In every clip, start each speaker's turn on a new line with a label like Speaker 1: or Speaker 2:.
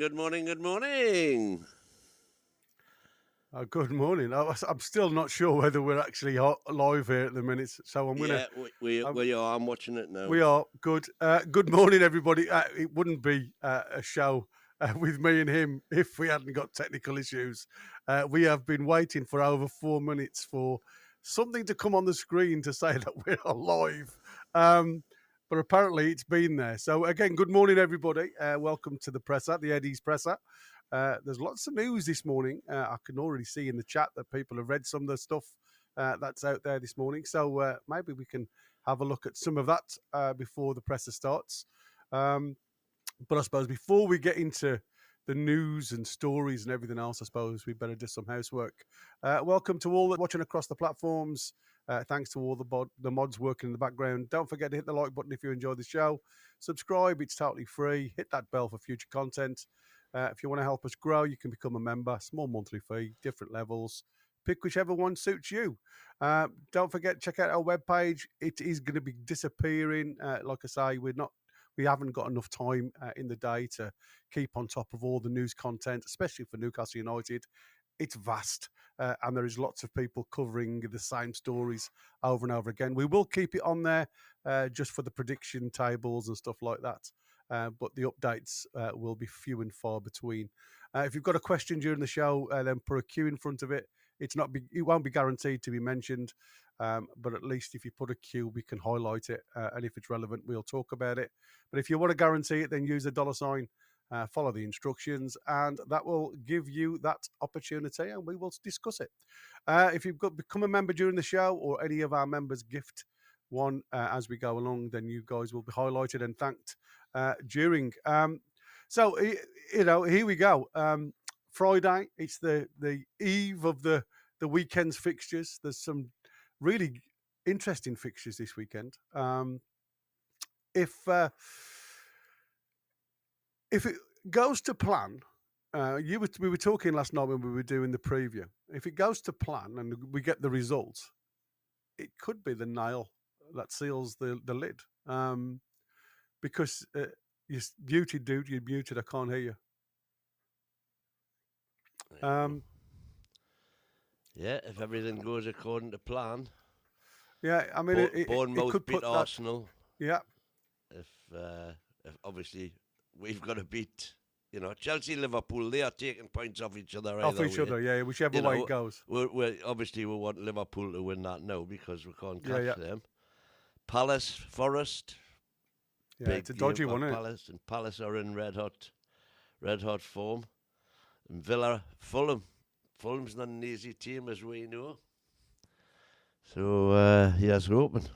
Speaker 1: good morning, good morning.
Speaker 2: Good morning. I'm still not sure whether we're actually live here at the minute, so I'm gonna.
Speaker 1: Yeah, we are. I'm watching it now.
Speaker 2: We are good. Good morning, everybody. It wouldn't be a show with me and him if we hadn't got technical issues. We have been waiting for over 4 minutes for something to come on the screen to say that we're live. But apparently it's been there. So again, good morning, everybody. Welcome to the presser, the Eddie's presser. There's lots of news this morning. I can already see in the chat that people have read some of the stuff that's out there this morning. So maybe we can have a look at some of that before the presser starts. But I suppose before we get into the news and stories and everything else, I suppose we better do some housework. Welcome to all that watching across the platforms. Thanks to all the mods working in the background. Don't forget to hit the like button if you enjoy the show. Subscribe, it's totally free. Hit that bell for future content. If you want to help us grow, you can become a member. Small monthly fee, different levels. Pick whichever one suits you. Don't forget, check out our webpage. It is going to be disappearing. Like I say, we haven't got enough time in the day to keep on top of all the news content, especially for Newcastle United. It's vast, and there is lots of people covering the same stories over and over again. We will keep it on there just for the prediction tables and stuff like that. But the updates will be few and far between. If you've got a question during the show, then put a Q in front of it. It won't be guaranteed to be mentioned, but at least if you put a Q, we can highlight it, and if it's relevant, we'll talk about it. But if you want to guarantee it, then use a $sign, follow the instructions, and that will give you that opportunity, and we will discuss it. If you've become a member during the show, or any of our members gift one as we go along, then you guys will be highlighted and thanked during. So here we go. Friday, it's the eve of the weekend's fixtures. There's some really interesting fixtures this weekend. If it goes to plan, we were talking last night when we were doing the preview. If it goes to plan and we get the results, it could be the nail that seals the lid. Because you're muted, dude. You're muted. I can't hear you.
Speaker 1: Yeah, if everything goes according to plan.
Speaker 2: Yeah, I mean,
Speaker 1: Bournemouth
Speaker 2: it could
Speaker 1: beat
Speaker 2: put
Speaker 1: Arsenal.
Speaker 2: Yeah.
Speaker 1: If obviously we've got to beat, Chelsea, Liverpool. They are taking points off each other.
Speaker 2: Yeah, whichever way it goes.
Speaker 1: We want Liverpool to win that now because we can't catch them. Palace, Forest.
Speaker 2: Yeah, it's a dodgy one, isn't
Speaker 1: Palace, and Palace are in red hot form. And Villa, Fulham. Fulham's not an easy team, as we know. So he has hoping.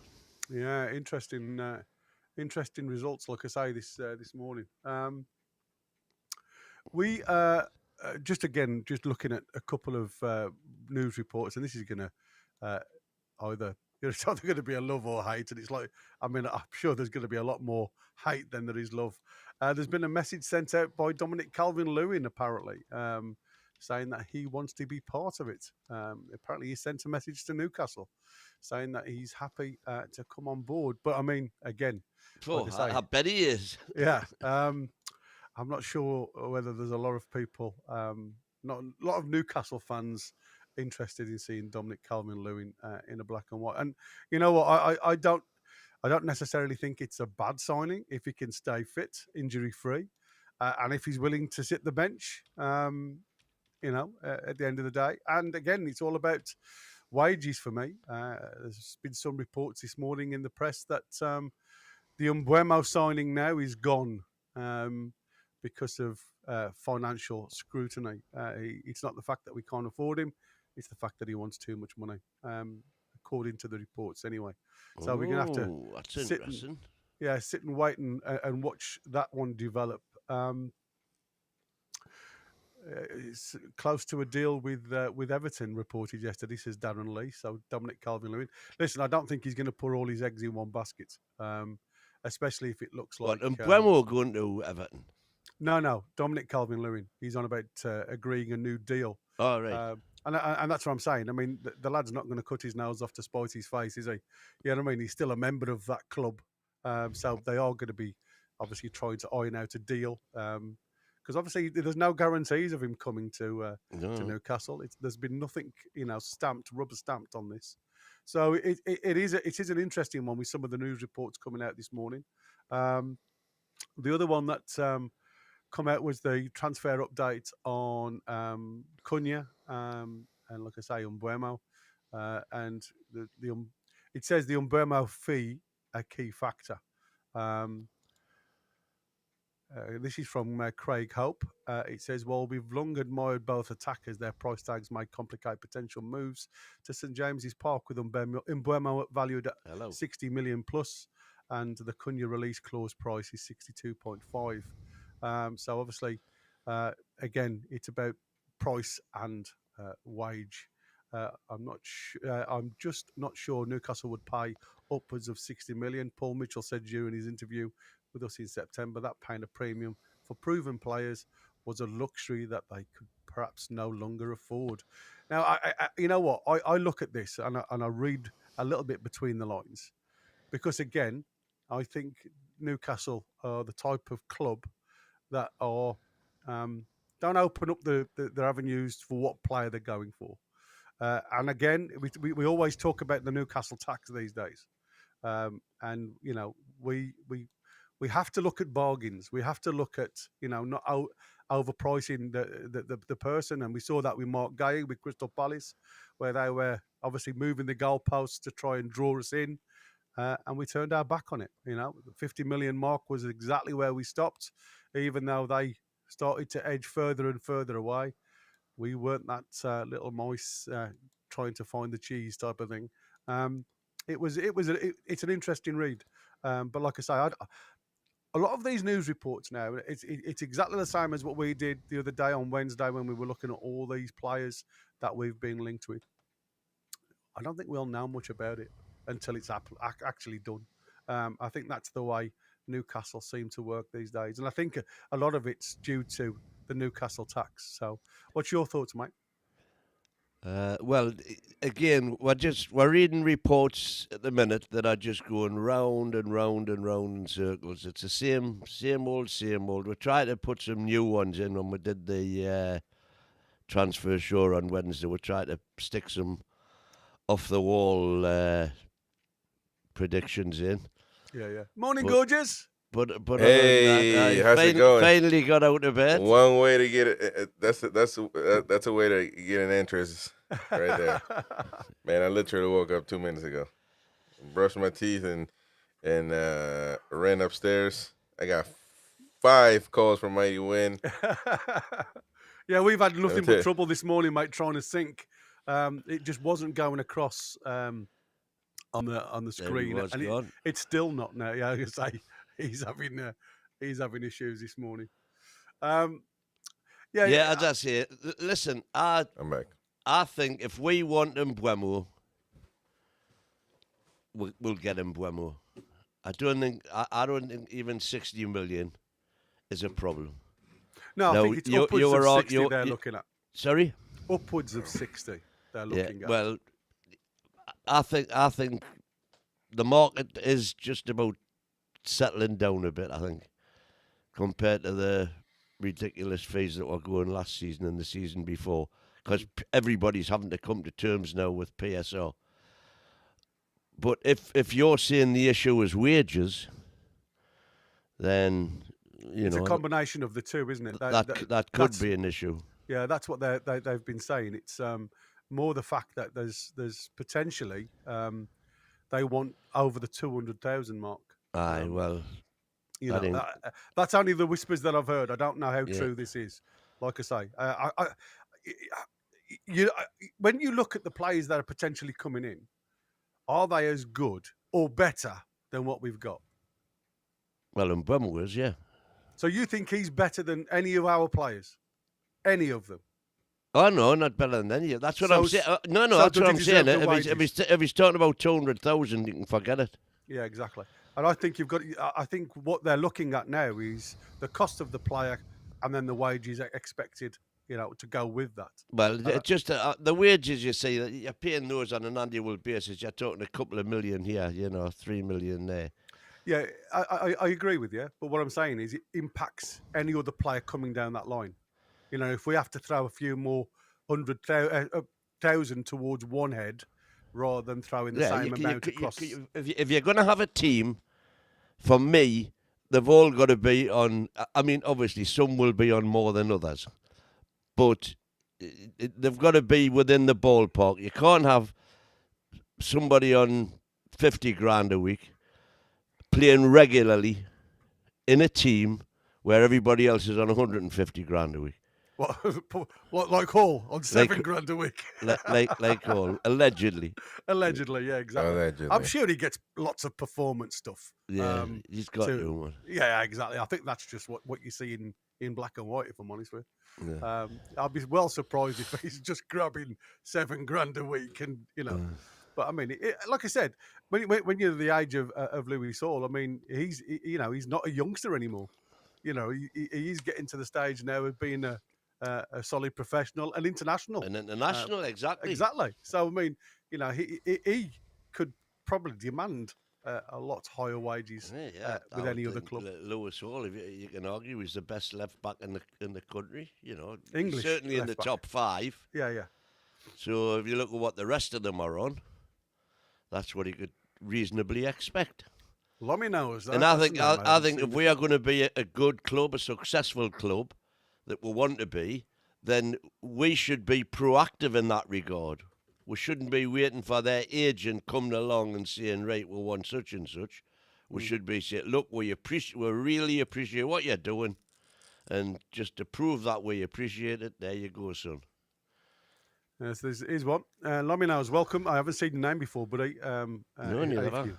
Speaker 2: Yeah, interesting results. Like I say, this morning. We just looking at a couple of news reports, and this is going to either. It's either going to be a love or hate, and it's like, I'm sure there's going to be a lot more hate than there is love. There's been a message sent out by Dominic Calvert-Lewin, apparently, saying that he wants to be part of it. Apparently, he sent a message to Newcastle saying that he's happy to come on board. But I mean, again,
Speaker 1: I bet he is.
Speaker 2: Yeah, I'm not sure whether there's a lot of people, not a lot of Newcastle fans, interested in seeing Dominic Calvert-Lewin in a black and white. And you know what? I don't necessarily think it's a bad signing if he can stay fit, injury free, and if he's willing to sit the bench. At the end of the day. And again, it's all about wages for me. There's been some reports this morning in the press that the Umbuemo signing now is gone because of financial scrutiny. It's not the fact that we can't afford him. It's the fact that he wants too much money, according to the reports anyway. So we're going to have to sit and wait and watch that one develop. It's close to a deal with Everton, reported yesterday, says Darren Lee. So Dominic Calvert-Lewin. Listen, I don't think he's going to put all his eggs in one basket, especially if it looks like...
Speaker 1: And Umbuemo going to Everton?
Speaker 2: No, Dominic Calvert-Lewin. He's on about agreeing a new deal.
Speaker 1: Oh, right.
Speaker 2: And that's what I'm saying. I mean, the lad's not going to cut his nails off to spite his face, is he? You know what I mean? He's still a member of that club. So they are going to be obviously trying to iron out a deal. because obviously there's no guarantees of him coming to
Speaker 1: No.
Speaker 2: Newcastle. There's been nothing, rubber stamped on this. So it is an interesting one with some of the news reports coming out this morning. The other one that come out was the transfer update on Cunha and, like I say, Umbermo, and it says the Umbermo fee a key factor. This is from Craig Hope. It says, while we've long admired both attackers, their price tags may complicate potential moves to St James's Park, with Umbermo valued at 60 million plus, and the Cunha release clause price is 62.5. So obviously, again, it's about price and wage. I'm just not sure Newcastle would pay upwards of 60 million. Paul Mitchell said during his interview with us in September that paying a premium for proven players was a luxury that they could perhaps no longer afford. Now, I you know what? I look at this and I read a little bit between the lines, because again, I think Newcastle are the type of club that are don't open up their avenues for what player they're going for. And again, we always talk about the Newcastle tax these days, and we have to look at bargains. We have to look at not overpricing the person, and we saw that with Mark Gay with Crystal Palace, where they were obviously moving the goalposts to try and draw us in, and we turned our back on it. The 50 million mark was exactly where we stopped, even though they started to edge further and further away. We weren't that little mice trying to find the cheese type of thing. It's an interesting read, but like I say, a lot of these news reports now, it's exactly the same as what we did the other day on Wednesday when we were looking at all these players that we've been linked with. I don't think we'll know much about it until it's actually done. I think that's the way Newcastle seem to work these days, and I think a lot of it's due to the Newcastle tax. So, what's your thoughts, mate?
Speaker 1: Well, again, we're reading reports at the minute that are just going round and round and round in circles. It's the same old. We're trying to put some new ones in when we did the transfer show on Wednesday. We're trying to stick some off the wall predictions in.
Speaker 2: Yeah. Morning, gorgeous.
Speaker 1: But
Speaker 3: hey, how's it going?
Speaker 1: Finally got out of bed.
Speaker 3: One way to get it. That's a way to get an interest right there. Man, I literally woke up 2 minutes ago, brushed my teeth, and ran upstairs. I got 5 calls from Mighty Win.
Speaker 2: Yeah, we've had nothing but trouble this morning, mate, trying to sync. It just wasn't going across on the screen, and it's still not now. Yeah, I say. He's having issues this morning.
Speaker 1: As I say, listen, I'm
Speaker 3: back.
Speaker 1: I think if we want Mbeumo, we'll get Mbeumo. I don't think even 60 million is a problem.
Speaker 2: No, I think it's upwards of 60 they're looking at.
Speaker 1: Sorry?
Speaker 2: Upwards of 60 they're looking at.
Speaker 1: Well, I think the market is just about settling down a bit, I think, compared to the ridiculous fees that were going last season and the season before, because everybody's having to come to terms now with PSO. But if you're saying the issue is wages, then
Speaker 2: it's a combination of the two, isn't it?
Speaker 1: That could be an issue.
Speaker 2: Yeah, that's what they've been saying. It's more the fact that there's potentially they want over the 200,000 mark.
Speaker 1: Aye, well,
Speaker 2: that's only the whispers that I've heard. I don't know how true this is. Like I say, when you look at the players that are potentially coming in, are they as good or better than what we've got?
Speaker 1: Well, Mbeumo is, yeah.
Speaker 2: So you think he's better than any of our players? Any of them?
Speaker 1: Oh, no, not better than any of them. That's what I'm saying. No, that's what I'm saying. If he's talking about 200,000, you can forget it.
Speaker 2: Yeah, exactly. And I think I think what they're looking at now is the cost of the player and then the wages expected, to go with that.
Speaker 1: Well, just the wages, you see, you're paying those on an annual basis. You're talking a couple of million here, 3 million there.
Speaker 2: Yeah, I agree with you. But what I'm saying is it impacts any other player coming down that line. You know, if we have to throw a few more 100,000 towards one head rather than throwing the
Speaker 1: Yeah,
Speaker 2: same amount across.
Speaker 1: if you're going to have a team, for me, they've all got to be on. I mean, obviously, some will be on more than others, but they've got to be within the ballpark. You can't have somebody on 50 grand a week playing regularly in a team where everybody else is on 150 grand a week.
Speaker 2: What like Hall on £7,000 a week?
Speaker 1: like all allegedly.
Speaker 2: Allegedly, yeah, exactly.
Speaker 3: Allegedly.
Speaker 2: I'm sure he gets lots of performance stuff.
Speaker 1: Yeah, he's got to one.
Speaker 2: Yeah, exactly. I think that's just what you see in black and white, if I'm honest with you.
Speaker 1: Yeah.
Speaker 2: I'd be well surprised if he's just grabbing £7,000 a week, and But I mean, like I said, when you're the age of Louis Hall, I mean, he's not a youngster anymore. You know, he's getting to the stage now of being a solid professional and international.
Speaker 1: An international, exactly.
Speaker 2: Exactly. So I mean, he could probably demand a lot higher wages with any other club.
Speaker 1: Lewis Hall, if you can argue, he's the best left back in the country. You know,
Speaker 2: English
Speaker 1: certainly in the
Speaker 2: left-back.
Speaker 1: top 5.
Speaker 2: Yeah.
Speaker 1: So if you look at what the rest of them are on, that's what you could reasonably expect.
Speaker 2: Lummy knows that.
Speaker 1: And I think if we are going to be a good club, a successful club that we want to be, then we should be proactive in that regard. We shouldn't be waiting for their agent coming along and saying, right, we want such and such. We should be saying, look, we really appreciate what you're doing. And just to prove that we appreciate it, there you go, son.
Speaker 2: Yes, there's one. Lomina's welcome. I haven't seen the name before, but
Speaker 1: No, neither.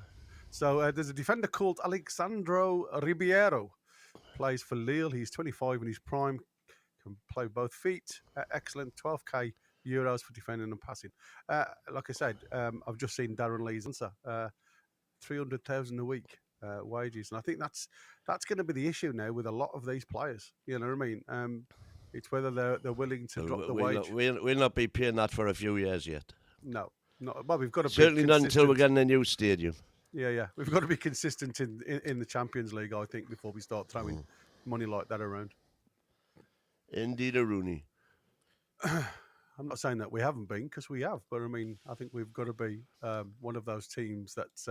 Speaker 2: So there's a defender called Alexandro Ribeiro. Plays for Lille. He's 25 in his prime. Can play both feet. Excellent. 12k euros for defending and passing. Like I said, I've just seen Darren Lee's answer. 300,000 a week wages, and I think that's going to be the issue now with a lot of these players. You know what I mean? It's whether they're willing to drop the wage.
Speaker 1: We'll not be paying that for a few years yet.
Speaker 2: No. Well, we've got to
Speaker 1: certainly
Speaker 2: be
Speaker 1: not until we're getting a new stadium.
Speaker 2: Yeah. We've got to be consistent in the Champions League, I think, before we start throwing money like that around.
Speaker 1: Indeed, a Rooney.
Speaker 2: I'm not saying that we haven't been, because we have, but I mean, I think we've got to be one of those teams that's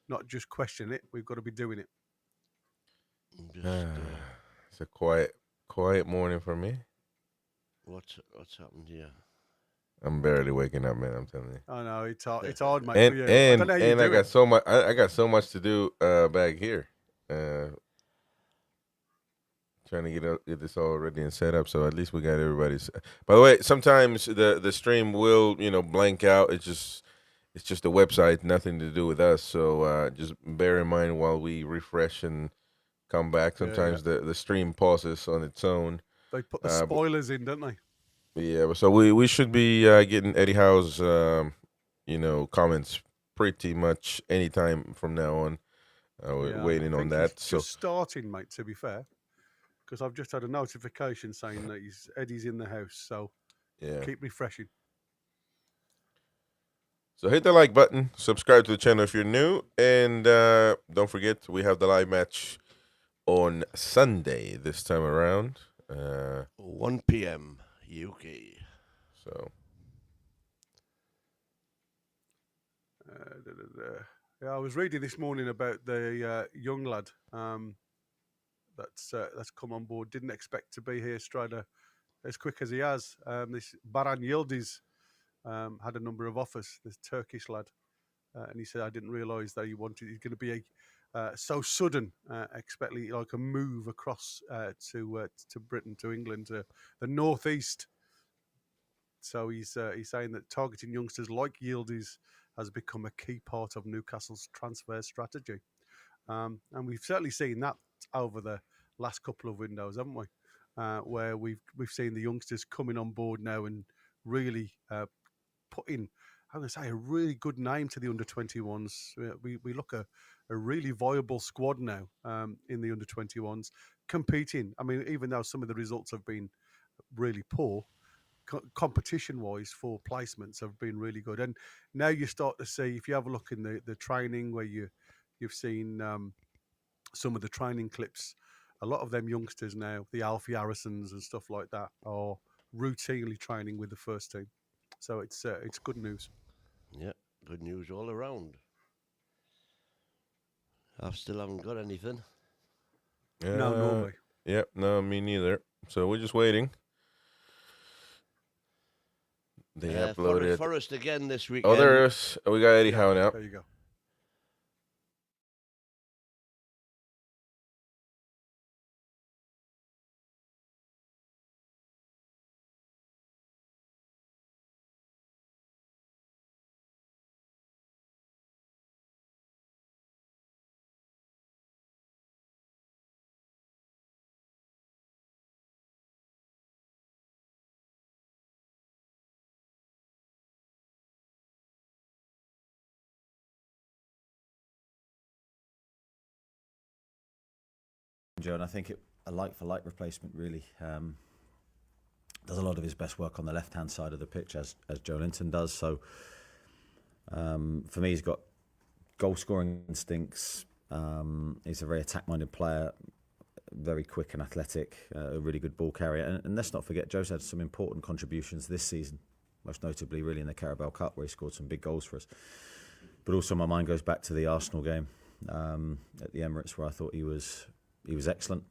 Speaker 2: not just question it, we've got to be doing it.
Speaker 3: It's a quiet morning for me.
Speaker 1: What's happened here?
Speaker 3: I'm barely waking up, man. I'm telling you.
Speaker 2: I know it's hard, mate.
Speaker 3: And I got so much. I got so much to do back here. Trying to get this all ready and set up, so at least we got everybody's. By the way, sometimes the stream will blank out. It's just the website, nothing to do with us. So just bear in mind while we refresh and come back. Sometimes the stream pauses on its own.
Speaker 2: They put the spoilers in, don't they?
Speaker 3: Yeah, so we should be getting Eddie Howe's comments pretty much anytime from now on. We're waiting on that.
Speaker 2: So just starting, mate. To be fair, because I've just had a notification saying that Eddie's in the house. So keep refreshing.
Speaker 3: So hit the like button, subscribe to the channel if you're new, and don't forget we have the live match on Sunday this time around.
Speaker 1: 1 p.m. UK.
Speaker 3: So.
Speaker 2: I was reading this morning about the young lad that's come on board. Didn't expect to be here straight as quick as he has. This Baran Yildiz had a number of offers. This Turkish lad, and he said, "I didn't realise that he's going to be so sudden. Expectly like a move across to Britain, to England, to the northeast." So he's saying that targeting youngsters like Yildiz has become a key part of Newcastle's transfer strategy, and we've certainly seen that over the last couple of windows, haven't we? Where we've seen the youngsters coming on board now and really putting, I'm going to say, a really good name to the under-21s. We look a really viable squad now in the under-21s, competing. I mean, even though some of the results have been really poor, competition-wise for placements have been really good. And now you start to see, if you have a look in the training where you're you've seen some of the training clips. A lot of them youngsters now, the Alfie Harrisons and stuff like that, are routinely training with the first team. So it's good news.
Speaker 1: Yeah, good news all around. I still haven't got anything.
Speaker 2: No, nor me.
Speaker 3: Yep, no, me neither. So we're just waiting. They uploaded.
Speaker 1: Forest again this weekend.
Speaker 3: Oh, there is. Oh, we got Eddie Howe now.
Speaker 2: There you go.
Speaker 4: Joe, and I think a like-for-like replacement really does a lot of his best work on the left-hand side of the pitch, as Joe Linton does. So for me, he's got goal-scoring instincts. He's a very attack-minded player, very quick and athletic, a really good ball carrier. And let's not forget, Joe's had some important contributions this season, most notably really in the Carabao Cup, where he scored some big goals for us. But also my mind goes back to the Arsenal game at the Emirates, where I thought he was excellent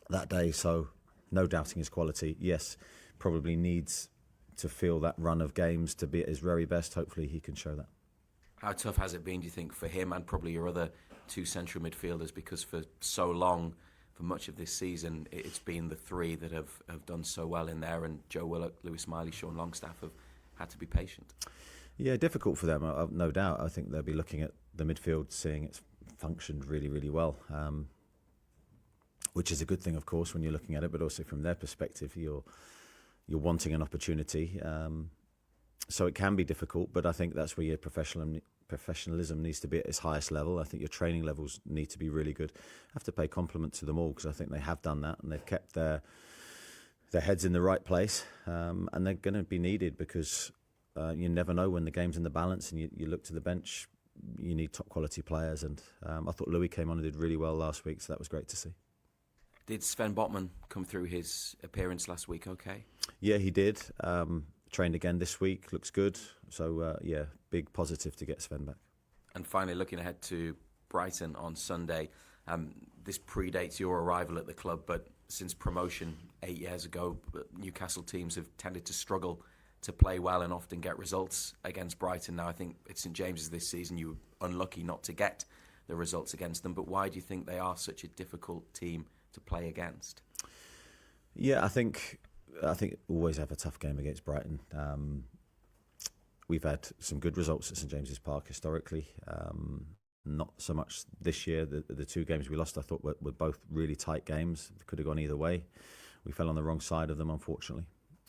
Speaker 4: that day. So no doubting his quality. Yes, probably needs to feel that run of games to be at his very best. Hopefully he can show that.
Speaker 5: How tough has it been, do you think, for him and probably your other two central midfielders? Because for so long, for much of this season, it's been the three that have done so well in there, and Joe Willock, Lewis Miley, Sean Longstaff have had to be patient. Yeah,
Speaker 4: difficult for them, no doubt. I think they'll be looking at the midfield, seeing it's functioned really, really well. Which is a good thing, of course, when you're looking at it, but also from their perspective, you're wanting an opportunity. So it can be difficult, but I think that's where your professionalism needs to be at its highest level. I think your training levels need to be really good. I have to pay compliment to them all, because I think they have done that, and they've kept their heads in the right place, and they're going to be needed, because you never know when the game's in the balance, and you look to the bench, you need top quality players, and I thought Louis came on and did really well last week, so that was great to see.
Speaker 5: Did Sven Botman come through his appearance last week okay?
Speaker 4: Yeah, he did. Trained again this week, looks good. So, yeah, big positive to get Sven back.
Speaker 5: And finally, looking ahead to Brighton on Sunday, this predates your arrival at the club, but since promotion 8 years ago, Newcastle teams have tended to struggle to play well and often get results against Brighton. Now, I think at St James's this season, you were unlucky not to get the results against them, but why do you think they are such a difficult team to play against?
Speaker 4: Yeah, I think always have a tough game against Brighton. We've had some good results at St James's Park historically. Not so much this year. The two games we lost, I thought, were both really tight games. They could have gone either way. We fell on the wrong side of them, unfortunately.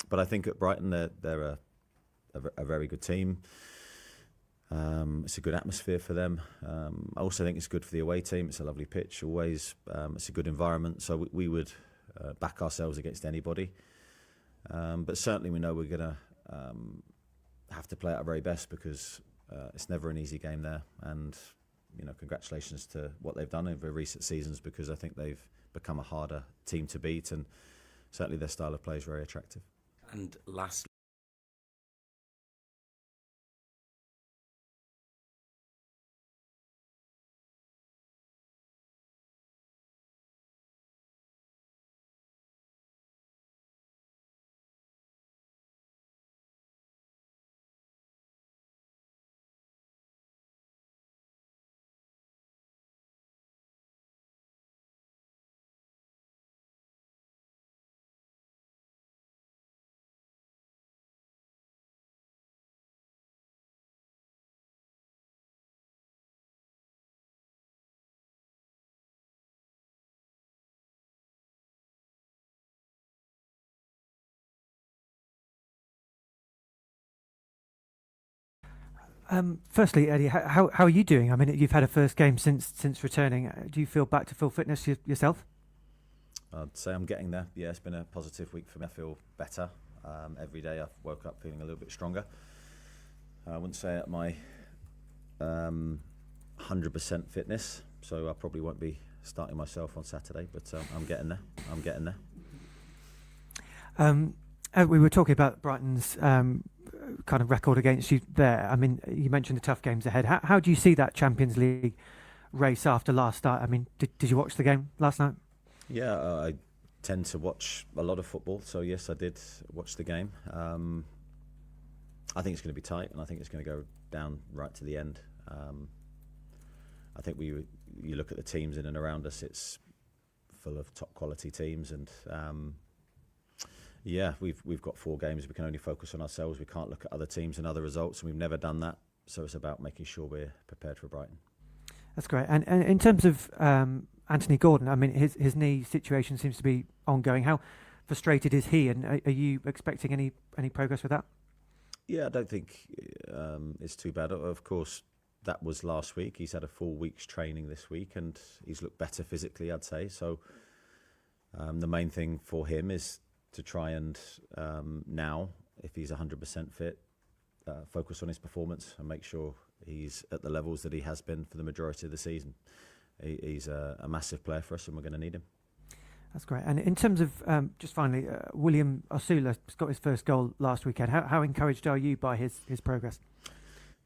Speaker 4: But I think at Brighton, they're a very good team. It's a good atmosphere for them. I also think it's good for the away team. It's a lovely pitch, always. It's a good environment. So we would back ourselves against anybody. But certainly we know we're going to have to play at our very best, because it's never an easy game there. And, congratulations to what they've done over recent seasons, because I think they've become a harder team to beat. And certainly their style of play is very attractive.
Speaker 5: And lastly,
Speaker 6: Firstly, Eddie, how are you doing? I mean, you've had a first game since returning. Do you feel back to full fitness yourself?
Speaker 4: I'd say I'm getting there. Yeah, it's been a positive week for me. I feel better. Every day I've woke up feeling a little bit stronger. I wouldn't say at my 100% fitness, so I probably won't be starting myself on Saturday, but I'm getting there.
Speaker 6: We were talking about Brighton's kind of record against you there. I mean, you mentioned the tough games ahead. How do you see that Champions League race after last start? I mean, did you watch the game last night?
Speaker 4: Yeah, I tend to watch a lot of football, so yes, I did watch the game. I think it's going to be tight, and I think it's going to go down right to the end. I think you look at the teams in and around us, it's full of top quality teams, and we've got 4 games. We can only focus on ourselves. We can't look at other teams and other results, and we've never done that. So it's about making sure we're prepared for Brighton.
Speaker 6: That's great. And in terms of Anthony Gordon, I mean, his knee situation seems to be ongoing. How frustrated is he, and are you expecting any progress with that?
Speaker 4: Yeah, I don't think it's too bad. Of course, that was last week. He's had a full week's training this week, and he's looked better physically, I'd say. So the main thing for him is to try and now, if he's 100% fit, focus on his performance and make sure he's at the levels that he has been for the majority of the season. He's a massive player for us, and we're going to need him.
Speaker 6: That's great. And in terms of, just finally, William Osula got his first goal last weekend. How encouraged are you by his progress?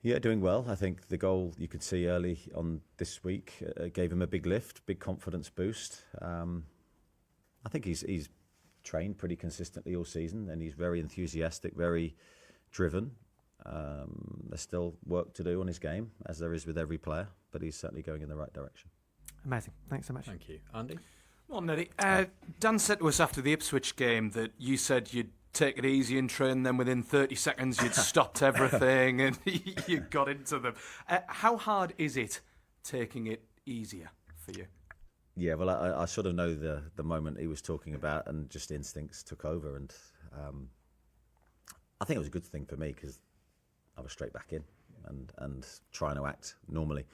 Speaker 4: Yeah, doing well. I think the goal you could see early on this week gave him a big lift, big confidence boost. I think he's trained pretty consistently all season, and he's very enthusiastic, very driven. There's still work to do on his game, as there is with every player, but he's certainly going in the right direction.
Speaker 6: Amazing. Thanks so much.
Speaker 7: Thank you. Andy?
Speaker 8: Well, Neddy, Dan said to us after the Ipswich game that you said you'd take it easy in training, then within 30 seconds you'd stopped everything and you got into them. How hard is it taking it easier for you?
Speaker 4: Yeah, well, I sort of know the moment he was talking about, and just instincts took over, and I think it was a good thing for me because I was straight back in and trying to act normally.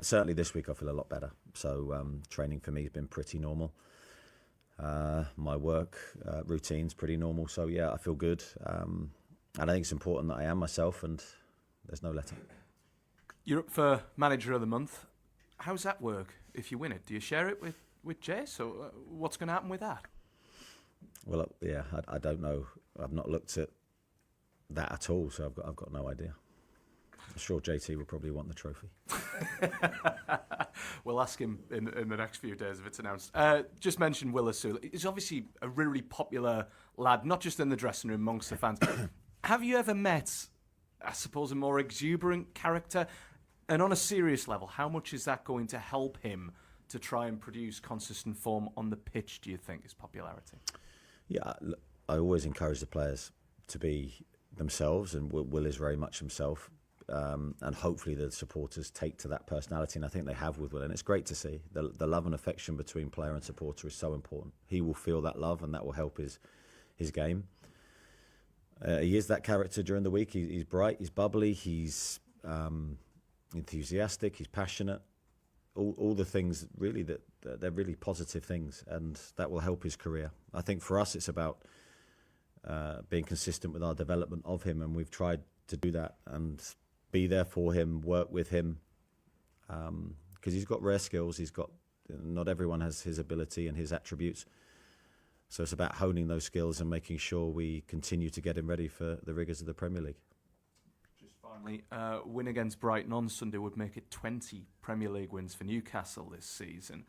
Speaker 4: Certainly this week I feel a lot better. So training for me has been pretty normal. My work routine's pretty normal. So yeah, I feel good. And I think it's important that I am myself, and there's no letting.
Speaker 8: You're up for Manager of the Month. How's that work if you win it? Do you share it with Jay? So what's going to happen with that?
Speaker 4: Well, yeah, I don't know. I've not looked at that at all, so I've got no idea. I'm sure JT will probably want the trophy.
Speaker 8: We'll ask him in the next few days if it's announced. Just mentioned Will Osula. He's obviously a really popular lad, not just in the dressing room, amongst the fans. Have you ever met, I suppose, a more exuberant character? And on a serious level, how much is that going to help him to try and produce consistent form on the pitch, do you think, his popularity? Yeah,
Speaker 4: I always encourage the players to be themselves, and Will is very much himself. And hopefully the supporters take to that personality, and I think they have with Will, and it's great to see. The love and affection between player and supporter is so important. He will feel that love, and that will help his game. He is that character during the week. He's bright, he's bubbly, he's enthusiastic, he's passionate. All the things really that they're really positive things, and that will help his career. I think for us it's about being consistent with our development of him, and we've tried to do that and be there for him, work with him, because he's got rare skills. Not everyone has his ability and his attributes. So it's about honing those skills and making sure we continue to get him ready for the rigours of the Premier League.
Speaker 8: Just finally, win against Brighton on Sunday would make it 20 Premier League wins for Newcastle this season.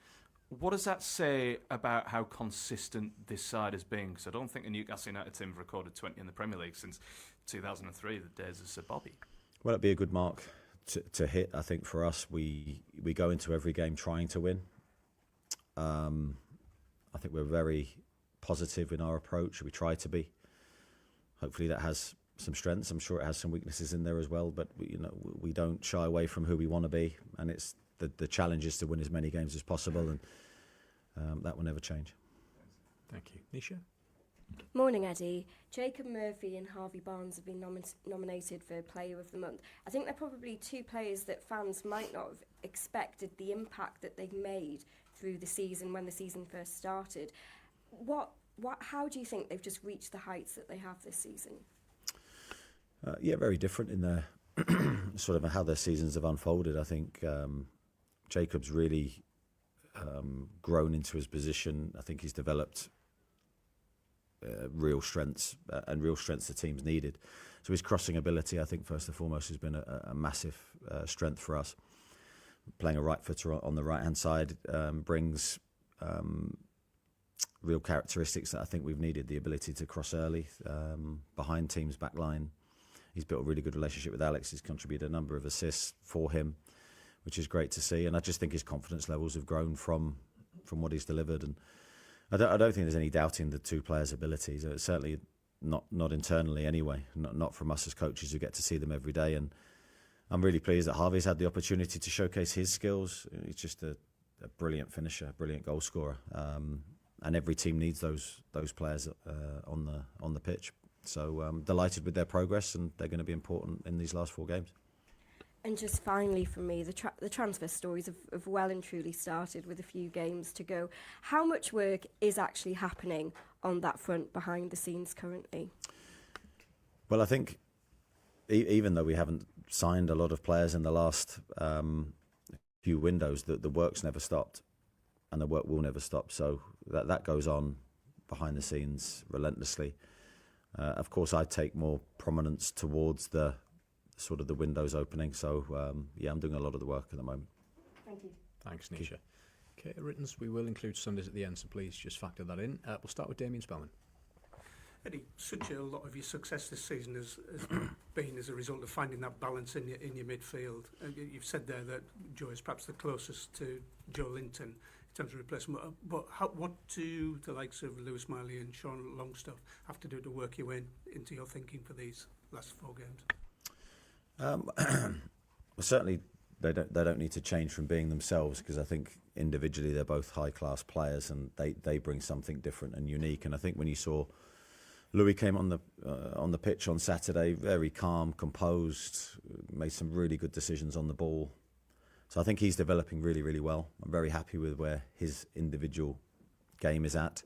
Speaker 8: What does that say about how consistent this side has been? Because I don't think the Newcastle United team have recorded 20 in the Premier League since 2003, the days of Sir Bobby.
Speaker 4: Well, it'd be a good mark to hit. I think for us, we go into every game trying to win. I think we're very positive in our approach. We try to be. Hopefully that has some strengths. I'm sure it has some weaknesses in there as well, but we don't shy away from who we want to be, and it's the challenge is to win as many games as possible, and that will never change.
Speaker 7: Thank you. Nisha?
Speaker 9: Morning, Eddie. Jacob Murphy and Harvey Barnes have been nominated for Player of the Month. I think they're probably two players that fans might not have expected the impact that they've made through the season when the season first started. How do you think they've just reached the heights that they have this season?
Speaker 4: Yeah, very different in their sort of how their seasons have unfolded. I think Jacob's really grown into his position. I think he's developed real strengths and real strengths the team's needed. So his crossing ability, I think, first and foremost, has been a massive strength for us. Playing a right footer on the right hand side brings real characteristics that I think we've needed. The ability to cross early behind teams' back line. He's built a really good relationship with Alex. He's contributed a number of assists for him, which is great to see. And I just think his confidence levels have grown from what he's delivered. And I don't think there's any doubting the two players' abilities. Certainly not internally anyway. Not from us as coaches who get to see them every day. And I'm really pleased that Harvey's had the opportunity to showcase his skills. He's just a brilliant finisher, a brilliant goal scorer. And every team needs those players on the pitch. So I'm delighted with their progress, and they're going to be important in these last 4 games.
Speaker 9: And just finally from me, the transfer stories have well and truly started with a few games to go. How much work is actually happening on that front behind the scenes currently?
Speaker 4: Well, I think even though we haven't signed a lot of players in the last few windows, the work's never stopped, and the work will never stop. So that goes on behind the scenes relentlessly. Of course, I take more prominence towards the sort of the windows opening. So I'm doing a lot of the work at the moment.
Speaker 9: Thank you.
Speaker 7: Thanks, Nisha. Okay, Rittens, we will include Sundays at the end, so please just factor that in. We'll start with Damien Spellman.
Speaker 10: Eddie, such a lot of your success this season has been as a result of finding that balance in your midfield. You've said there that Joe is perhaps the closest to Joe Linton in terms of replacement. But what do the likes of Lewis Miley and Sean Longstaff have to do to work you into your thinking for these last 4 games?
Speaker 4: Well, certainly they don't need to change from being themselves, because I think individually they're both high class players, and they bring something different and unique. And I think when you saw Louis came on the pitch on Saturday, very calm, composed, made some really good decisions on the ball. So I think he's developing really, really well. I'm very happy with where his individual game is at.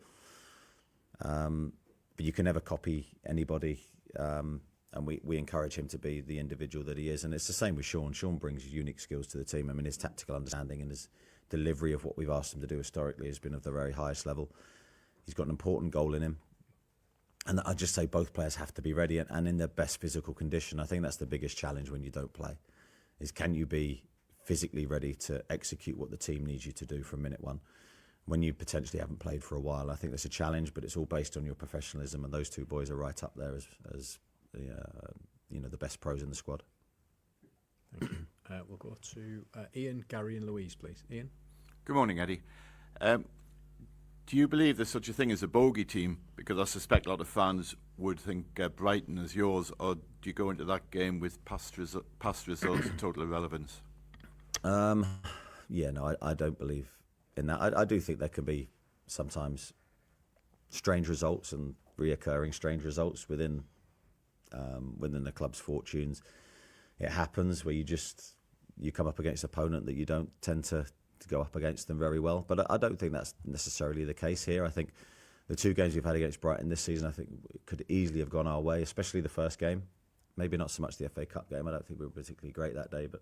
Speaker 4: But you can never copy anybody, and we encourage him to be the individual that he is. And it's the same with Sean. Sean brings unique skills to the team. I mean, his tactical understanding and his delivery of what we've asked him to do historically has been of the very highest level. He's got an important goal in him. And I just say both players have to be ready and in their best physical condition. I think that's the biggest challenge when you don't play, is can you be physically ready to execute what the team needs you to do from minute one when you potentially haven't played for a while. I think that's a challenge, but it's all based on your professionalism, and those two boys are right up there as the best pros in the squad.
Speaker 7: Thank you. We'll go to Ian, Gary and Louise, please. Ian?
Speaker 11: Good morning, Eddie. Do you believe there's such a thing as a bogey team? Because I suspect a lot of fans would think Brighton is yours, or do you go into that game with past results and total irrelevance?
Speaker 4: No, I don't believe in that. I do think there can be sometimes strange results and reoccurring strange results within the club's fortunes. It happens where you come up against an opponent that you don't tend to go up against them very well. But I don't think that's necessarily the case here. I think the 2 games we've had against Brighton this season, I think could easily have gone our way, especially the first game. Maybe not so much the FA Cup game. I don't think we were particularly great that day, but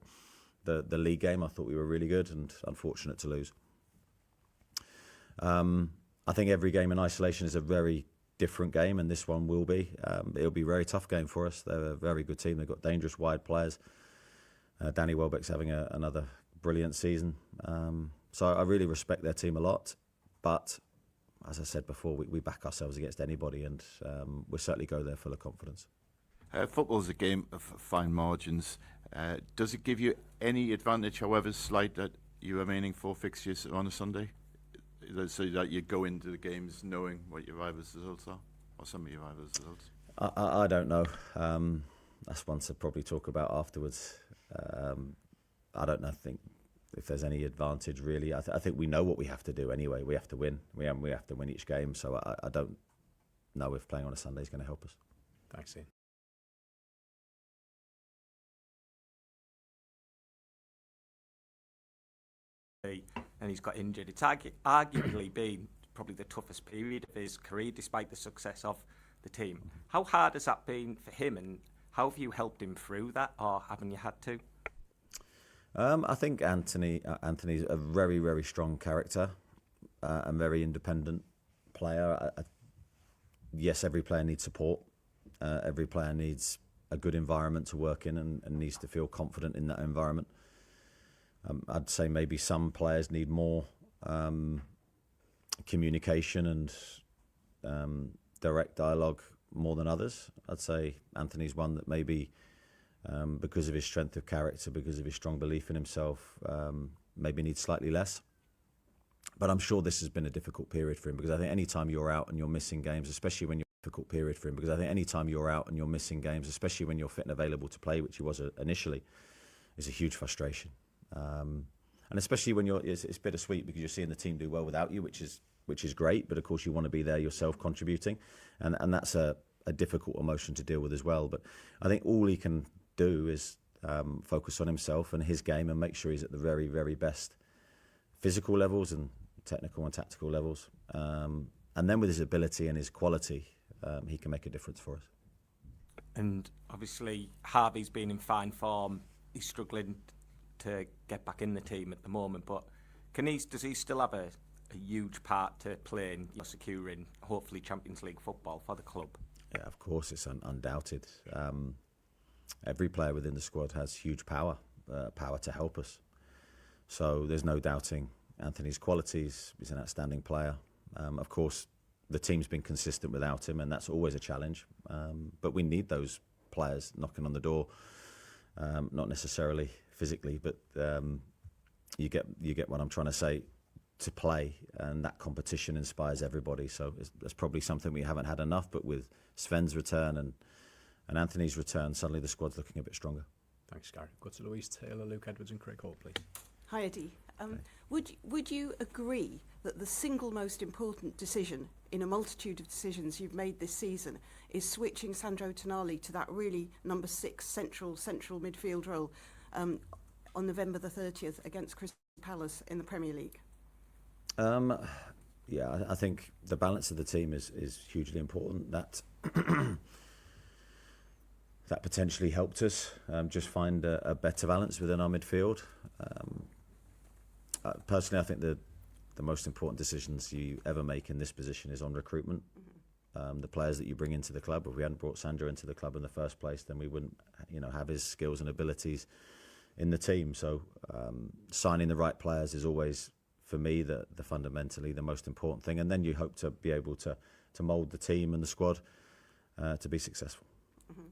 Speaker 4: the league game, I thought we were really good and unfortunate to lose. I think every game in isolation is a very different game, and this one will be. It'll be a very tough game for us. They're a very good team. They've got dangerous wide players. Danny Welbeck's having another brilliant season. So I really respect their team a lot. But as I said before, we back ourselves against anybody, and we'll certainly go there full of confidence.
Speaker 11: Football's a game of fine margins. Does it give you any advantage, however slight, that your remaining 4 fixtures are on a Sunday? So that you go into the games knowing what your rivals' results are, or some of your rivals' results?
Speaker 4: I don't know. That's one to probably talk about afterwards. I don't know. I think if there's any advantage, really. I think we know what we have to do anyway. We have to win. We have to win each game. So I don't know if playing on a Sunday is going to help us.
Speaker 7: Thanks, Ian.
Speaker 12: And he's got injured. It's arguably been probably the toughest period of his career, despite the success of the team. How hard has that been for him, and How have you helped him through that, or haven't you had to?
Speaker 4: I think Anthony's a very, very strong character, and very independent player. Yes, every player needs support. Every player needs a good environment to work in and needs to feel confident in that environment. I'd say maybe some players need more communication and direct dialogue more than others. I'd say Anthony's one that maybe because of his strength of character, because of his strong belief in himself, maybe needs slightly less. But I'm sure this has been a difficult period for him, because I think any time you're out and you're missing games, especially when you're difficult period for him, because I think any time you're out and you're missing games, especially when you're fit and available to play, which he was initially, is a huge frustration. And especially when it's bittersweet, because you're seeing the team do well without you, which is great. But of course, you want to be there yourself, contributing, and that's a difficult emotion to deal with as well. But I think all he can do is focus on himself and his game and make sure he's at the very, very best physical levels and technical and tactical levels. And then with his ability and his quality, he can make a difference for us.
Speaker 12: And obviously, Harvey's been in fine form. He's struggling to get back in the team at the moment, but does he still have a huge part to play in securing, hopefully, Champions League football for the club?
Speaker 4: Yeah, of course, it's undoubted. Every player within the squad has huge power to help us. So there's no doubting Anthony's qualities. He's an outstanding player. Of course, the team's been consistent without him, and that's always a challenge. But we need those players knocking on the door, not necessarily physically, but you get what I'm trying to say, to play, and that competition inspires everybody. So that's probably something we haven't had enough, but with Sven's return and Anthony's return, suddenly the squad's looking a bit stronger.
Speaker 7: Thanks, Gary. Go to Louise Taylor, Luke Edwards and Craig Hall, please.
Speaker 13: Hi, Eddie. Would you agree that the single most important decision in a multitude of decisions you've made this season is switching Sandro Tonali to that really number 6 central midfield role on November the 30th against Crystal Palace in the Premier League?
Speaker 4: Yeah, I think the balance of the team is hugely important. That that potentially helped us just find a better balance within our midfield. Personally, I think the most important decisions you ever make in this position is on recruitment. The players that you bring into the club. If we hadn't brought Sandro into the club in the first place, then we wouldn't, have his skills and abilities in the team. So signing the right players is always, for me, the fundamentally the most important thing. And then you hope to be able to mould the team and the squad to be successful.
Speaker 13: Mm-hmm.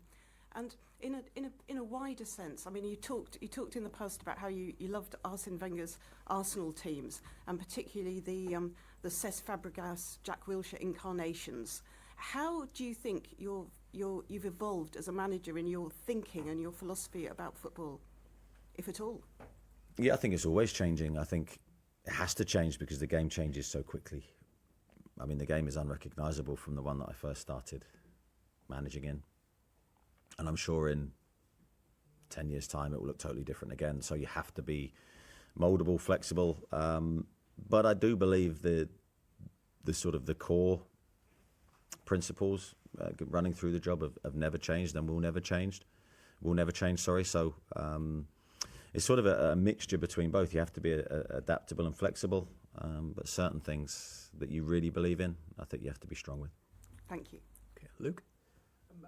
Speaker 13: And in a wider sense, I mean, you talked in the post about how you loved Arsene Wenger's Arsenal teams, and particularly the Cesc Fabregas, Jack Wilshere incarnations. How do you think you've evolved as a manager in your thinking and your philosophy about football, if at all?
Speaker 4: Yeah, I think it's always changing. I think it has to change because the game changes so quickly. I mean, the game is unrecognisable from the one that I first started managing in. And I'm sure in 10 years' time it will look totally different again. So you have to be mouldable, flexible. But I do believe the sort of the core principles running through the job have never changed and will never change. So it's sort of a mixture between both. You have to be adaptable and flexible, but certain things that you really believe in, I think you have to be strong with.
Speaker 13: Thank you.
Speaker 7: Okay, Luke.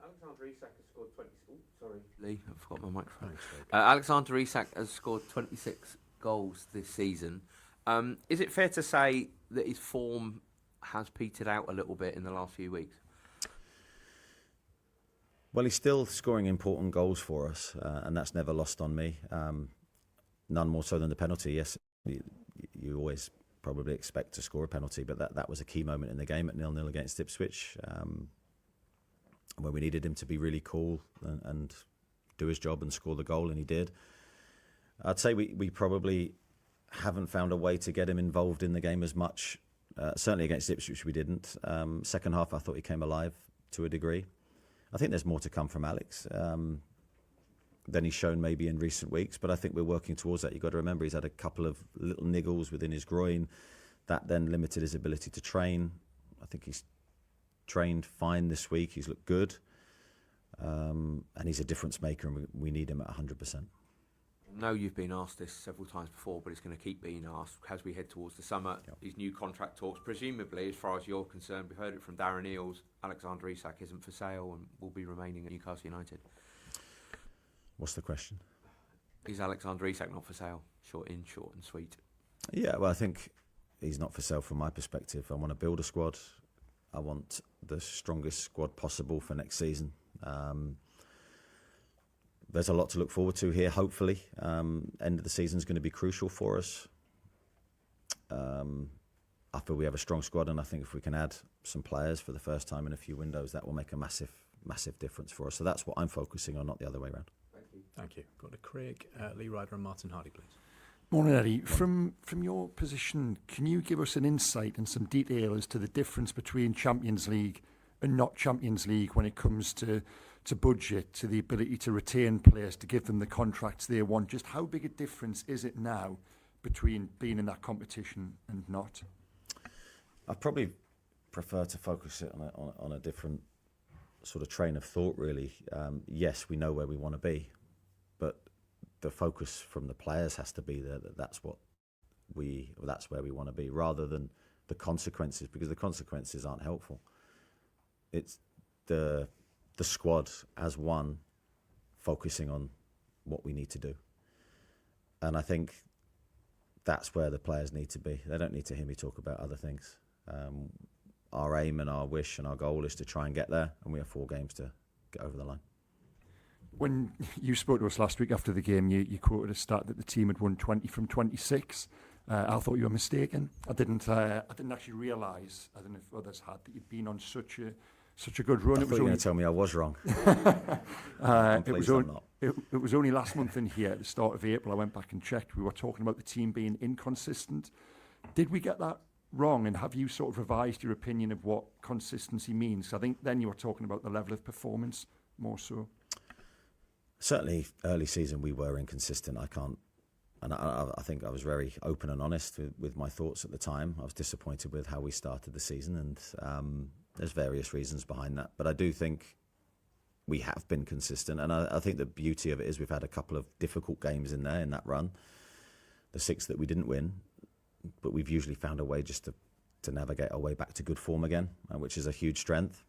Speaker 14: Alexander Isak has scored 20. Oh, sorry, Lee, I forgot my microphone. Alexander Isak has scored 26 goals this season. Is it fair to say that his form has petered out a little bit in the last few weeks?
Speaker 4: Well, he's still scoring important goals for us, and that's never lost on me. None more so than the penalty. Yes, you always probably expect to score a penalty, but that was a key moment in the game at 0-0 against Ipswich, where we needed him to be really cool and do his job and score the goal, and he did. I'd say we probably haven't found a way to get him involved in the game as much. Certainly against Ipswich we didn't. Second half I thought he came alive to a degree. I think there's more to come from Alex than he's shown maybe in recent weeks, but I think we're working towards that. You've got to remember he's had a couple of little niggles within his groin that then limited his ability to train. I think he's trained fine this week. He's looked good. and he's a difference maker, and we need him at 100%.
Speaker 14: I know you've been asked this several times before, but it's going to keep being asked as we head towards the summer. These new contract talks, presumably, as far as you're concerned, we've heard it from Darren Eales, Alexander Isak isn't for sale and will be remaining at Newcastle United.
Speaker 4: What's the question?
Speaker 14: Is Alexander Isak not for sale? Short and sweet.
Speaker 4: Yeah, well, I think he's not for sale from my perspective. I want to build a squad. I want the strongest squad possible for next season. There's a lot to look forward to here, hopefully. End of the season is going to be crucial for us. I feel we have a strong squad, and I think if we can add some players for the first time in a few windows, that will make a massive, massive difference for us. So that's what I'm focusing on, not the other way around.
Speaker 7: Thank you. Go to Craig, Lee Ryder and Martin Hardy, please.
Speaker 15: Morning, Eddie. From your position, can you give us an insight and some detail as to the difference between Champions League and not Champions League when it comes to budget, to the ability to retain players, to give them the contracts they want? Just how big a difference is it now between being in that competition and not?
Speaker 4: I probably prefer to focus it on a different sort of train of thought, really. Yes, we know where we want to be, but the focus from the players has to be that's where we want to be, rather than the consequences, because the consequences aren't helpful. It's the squad as one focusing on what we need to do. And I think that's where the players need to be. They don't need to hear me talk about other things. Our aim and our wish and our goal is to try and get there, and we have 4 games to get over the line.
Speaker 15: When you spoke to us last week after the game, you quoted a stat that the team had won 20 from 26. I thought you were mistaken. I didn't actually realise, I don't know if others had, that you'd been on such a good run.
Speaker 4: I thought you were going to tell me I was wrong.
Speaker 15: It was only last month in here, at the start of April, I went back and checked. We were talking about the team being inconsistent. Did we get that wrong? And have you sort of revised your opinion of what consistency means? I think then you were talking about the level of performance more so.
Speaker 4: Certainly, early season we were inconsistent. I think I was very open and honest with my thoughts at the time. I was disappointed with how we started the season, and there's various reasons behind that. But I do think we have been consistent, and I think the beauty of it is we've had a couple of difficult games in there in that run. The 6 that we didn't win, but we've usually found a way just to navigate our way back to good form again, which is a huge strength.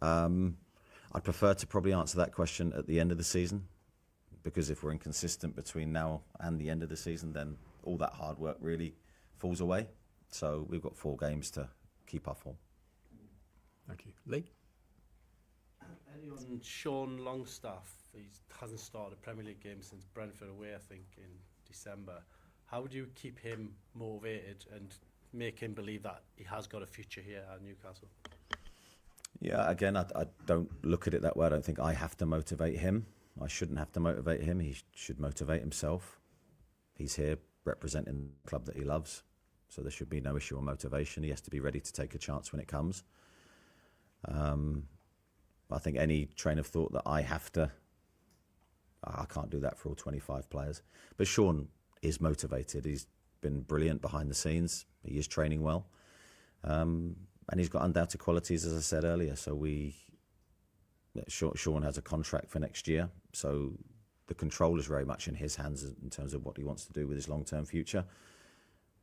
Speaker 4: I'd prefer to probably answer that question at the end of the season, because if we're inconsistent between now and the end of the season, then all that hard work really falls away. So we've got 4 games to keep our form.
Speaker 7: Thank you. Lee?
Speaker 16: Eddie, on Sean Longstaff, he hasn't started a Premier League game since Brentford away, I think, in December. How would you keep him motivated and make him believe that he has got a future here at Newcastle?
Speaker 4: Yeah, again, I don't look at it that way. I don't think I have to motivate him. I shouldn't have to motivate him. He should motivate himself. He's here representing the club that he loves, so there should be no issue on motivation. He has to be ready to take a chance when it comes. I think any train of thought that I can't do that for all 25 players. But Sean is motivated. He's been brilliant behind the scenes. He is training well. And he's got undoubted qualities, as I said earlier. So Sean has a contract for next year. So the control is very much in his hands in terms of what he wants to do with his long-term future.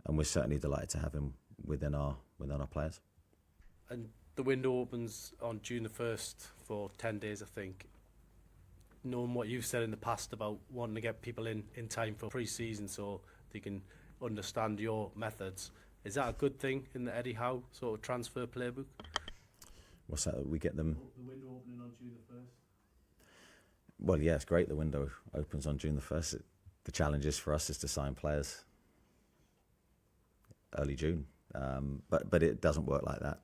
Speaker 4: And we're certainly delighted to have him within our players.
Speaker 16: And the window opens on June the 1st for 10 days, I think. Knowing what you've said in the past about wanting to get people in time for pre-season so they can understand your methods, is that a good thing in the Eddie Howe sort of transfer playbook?
Speaker 4: What's that? We get them...
Speaker 16: The window opening on June the 1st?
Speaker 4: Well, yeah, it's great the window opens on June the 1st. The challenge is for us is to sign players early June. But it doesn't work like that.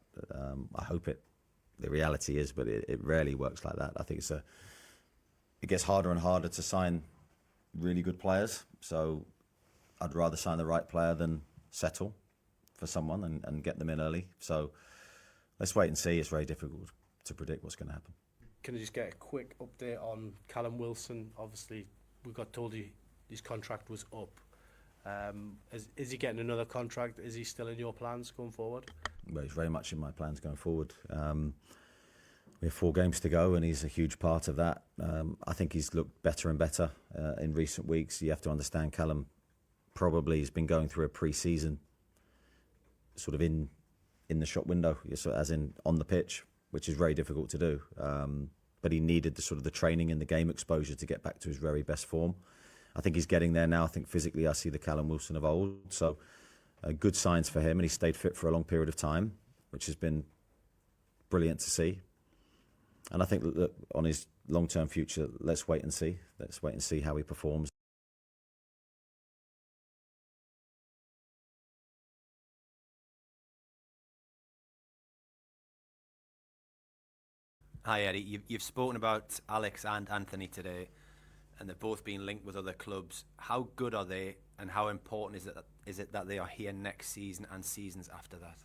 Speaker 4: I hope the reality is, but it rarely works like that. I think it gets harder and harder to sign really good players. So I'd rather sign the right player than settle for someone and get them in early. So let's wait and see. It's very difficult to predict what's going to happen.
Speaker 16: Can I just get a quick update on Callum Wilson? Obviously, we got told his contract was up. Is he getting another contract? Is he still in your plans going forward?
Speaker 4: Well, he's very much in my plans going forward. We have 4 games to go, and he's a huge part of that. I think he's looked better and better in recent weeks. You have to understand Callum probably has been going through a pre-season sort of in the shop window, as in on the pitch, which is very difficult to do. But he needed the sort of the training and the game exposure to get back to his very best form. I think he's getting there now. I think physically I see the Callum Wilson of old. So good signs for him, and he stayed fit for a long period of time, which has been brilliant to see. And I think look, on his long-term future, let's wait and see. Let's wait and see how he performs.
Speaker 17: Hi Eddie, you've spoken about Alex and Anthony today, and they've both been linked with other clubs. How good are they, and how important is it that they are here next season and seasons after that?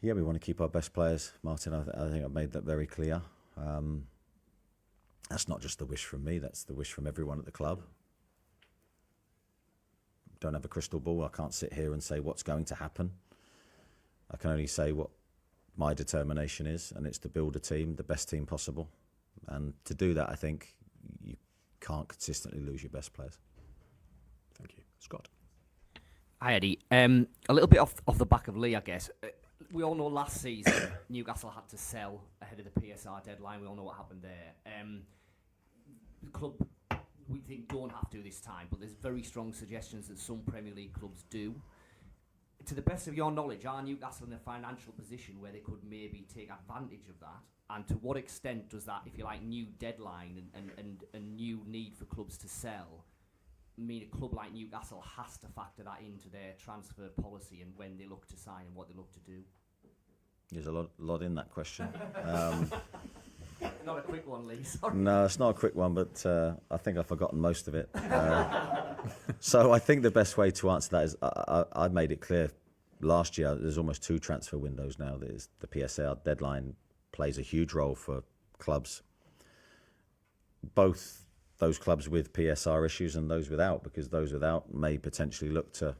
Speaker 4: Yeah, we want to keep our best players, Martin. I think I've made that very clear. That's not just the wish from me, that's the wish from everyone at the club. Don't have a crystal ball. I can't sit here and say what's going to happen. I can only say what my determination is, and it's to build a team, the best team possible. And to do that, I think you can't consistently lose your best players.
Speaker 7: Thank you. Scott.
Speaker 18: Hi, Eddie. A little bit off the back of Lee, I guess. We all know last season Newcastle had to sell ahead of the PSR deadline. We all know what happened there. The club, we think, don't have to this time, but there's very strong suggestions that some Premier League clubs do. To the best of your knowledge, are Newcastle in a financial position where they could maybe take advantage of that? And to what extent does that, if you like, new deadline and new need for clubs to sell mean a club like Newcastle has to factor that into their transfer policy and when they look to sign and what they look to do?
Speaker 4: There's a lot in that question.
Speaker 18: Not a quick one, Lee. Sorry.
Speaker 4: No, it's not a quick one, but I think I've forgotten most of it. So I think the best way to answer that is I made it clear last year. There's almost 2 transfer windows now. There's the PSR deadline plays a huge role for clubs, both those clubs with PSR issues and those without, because those without may potentially look to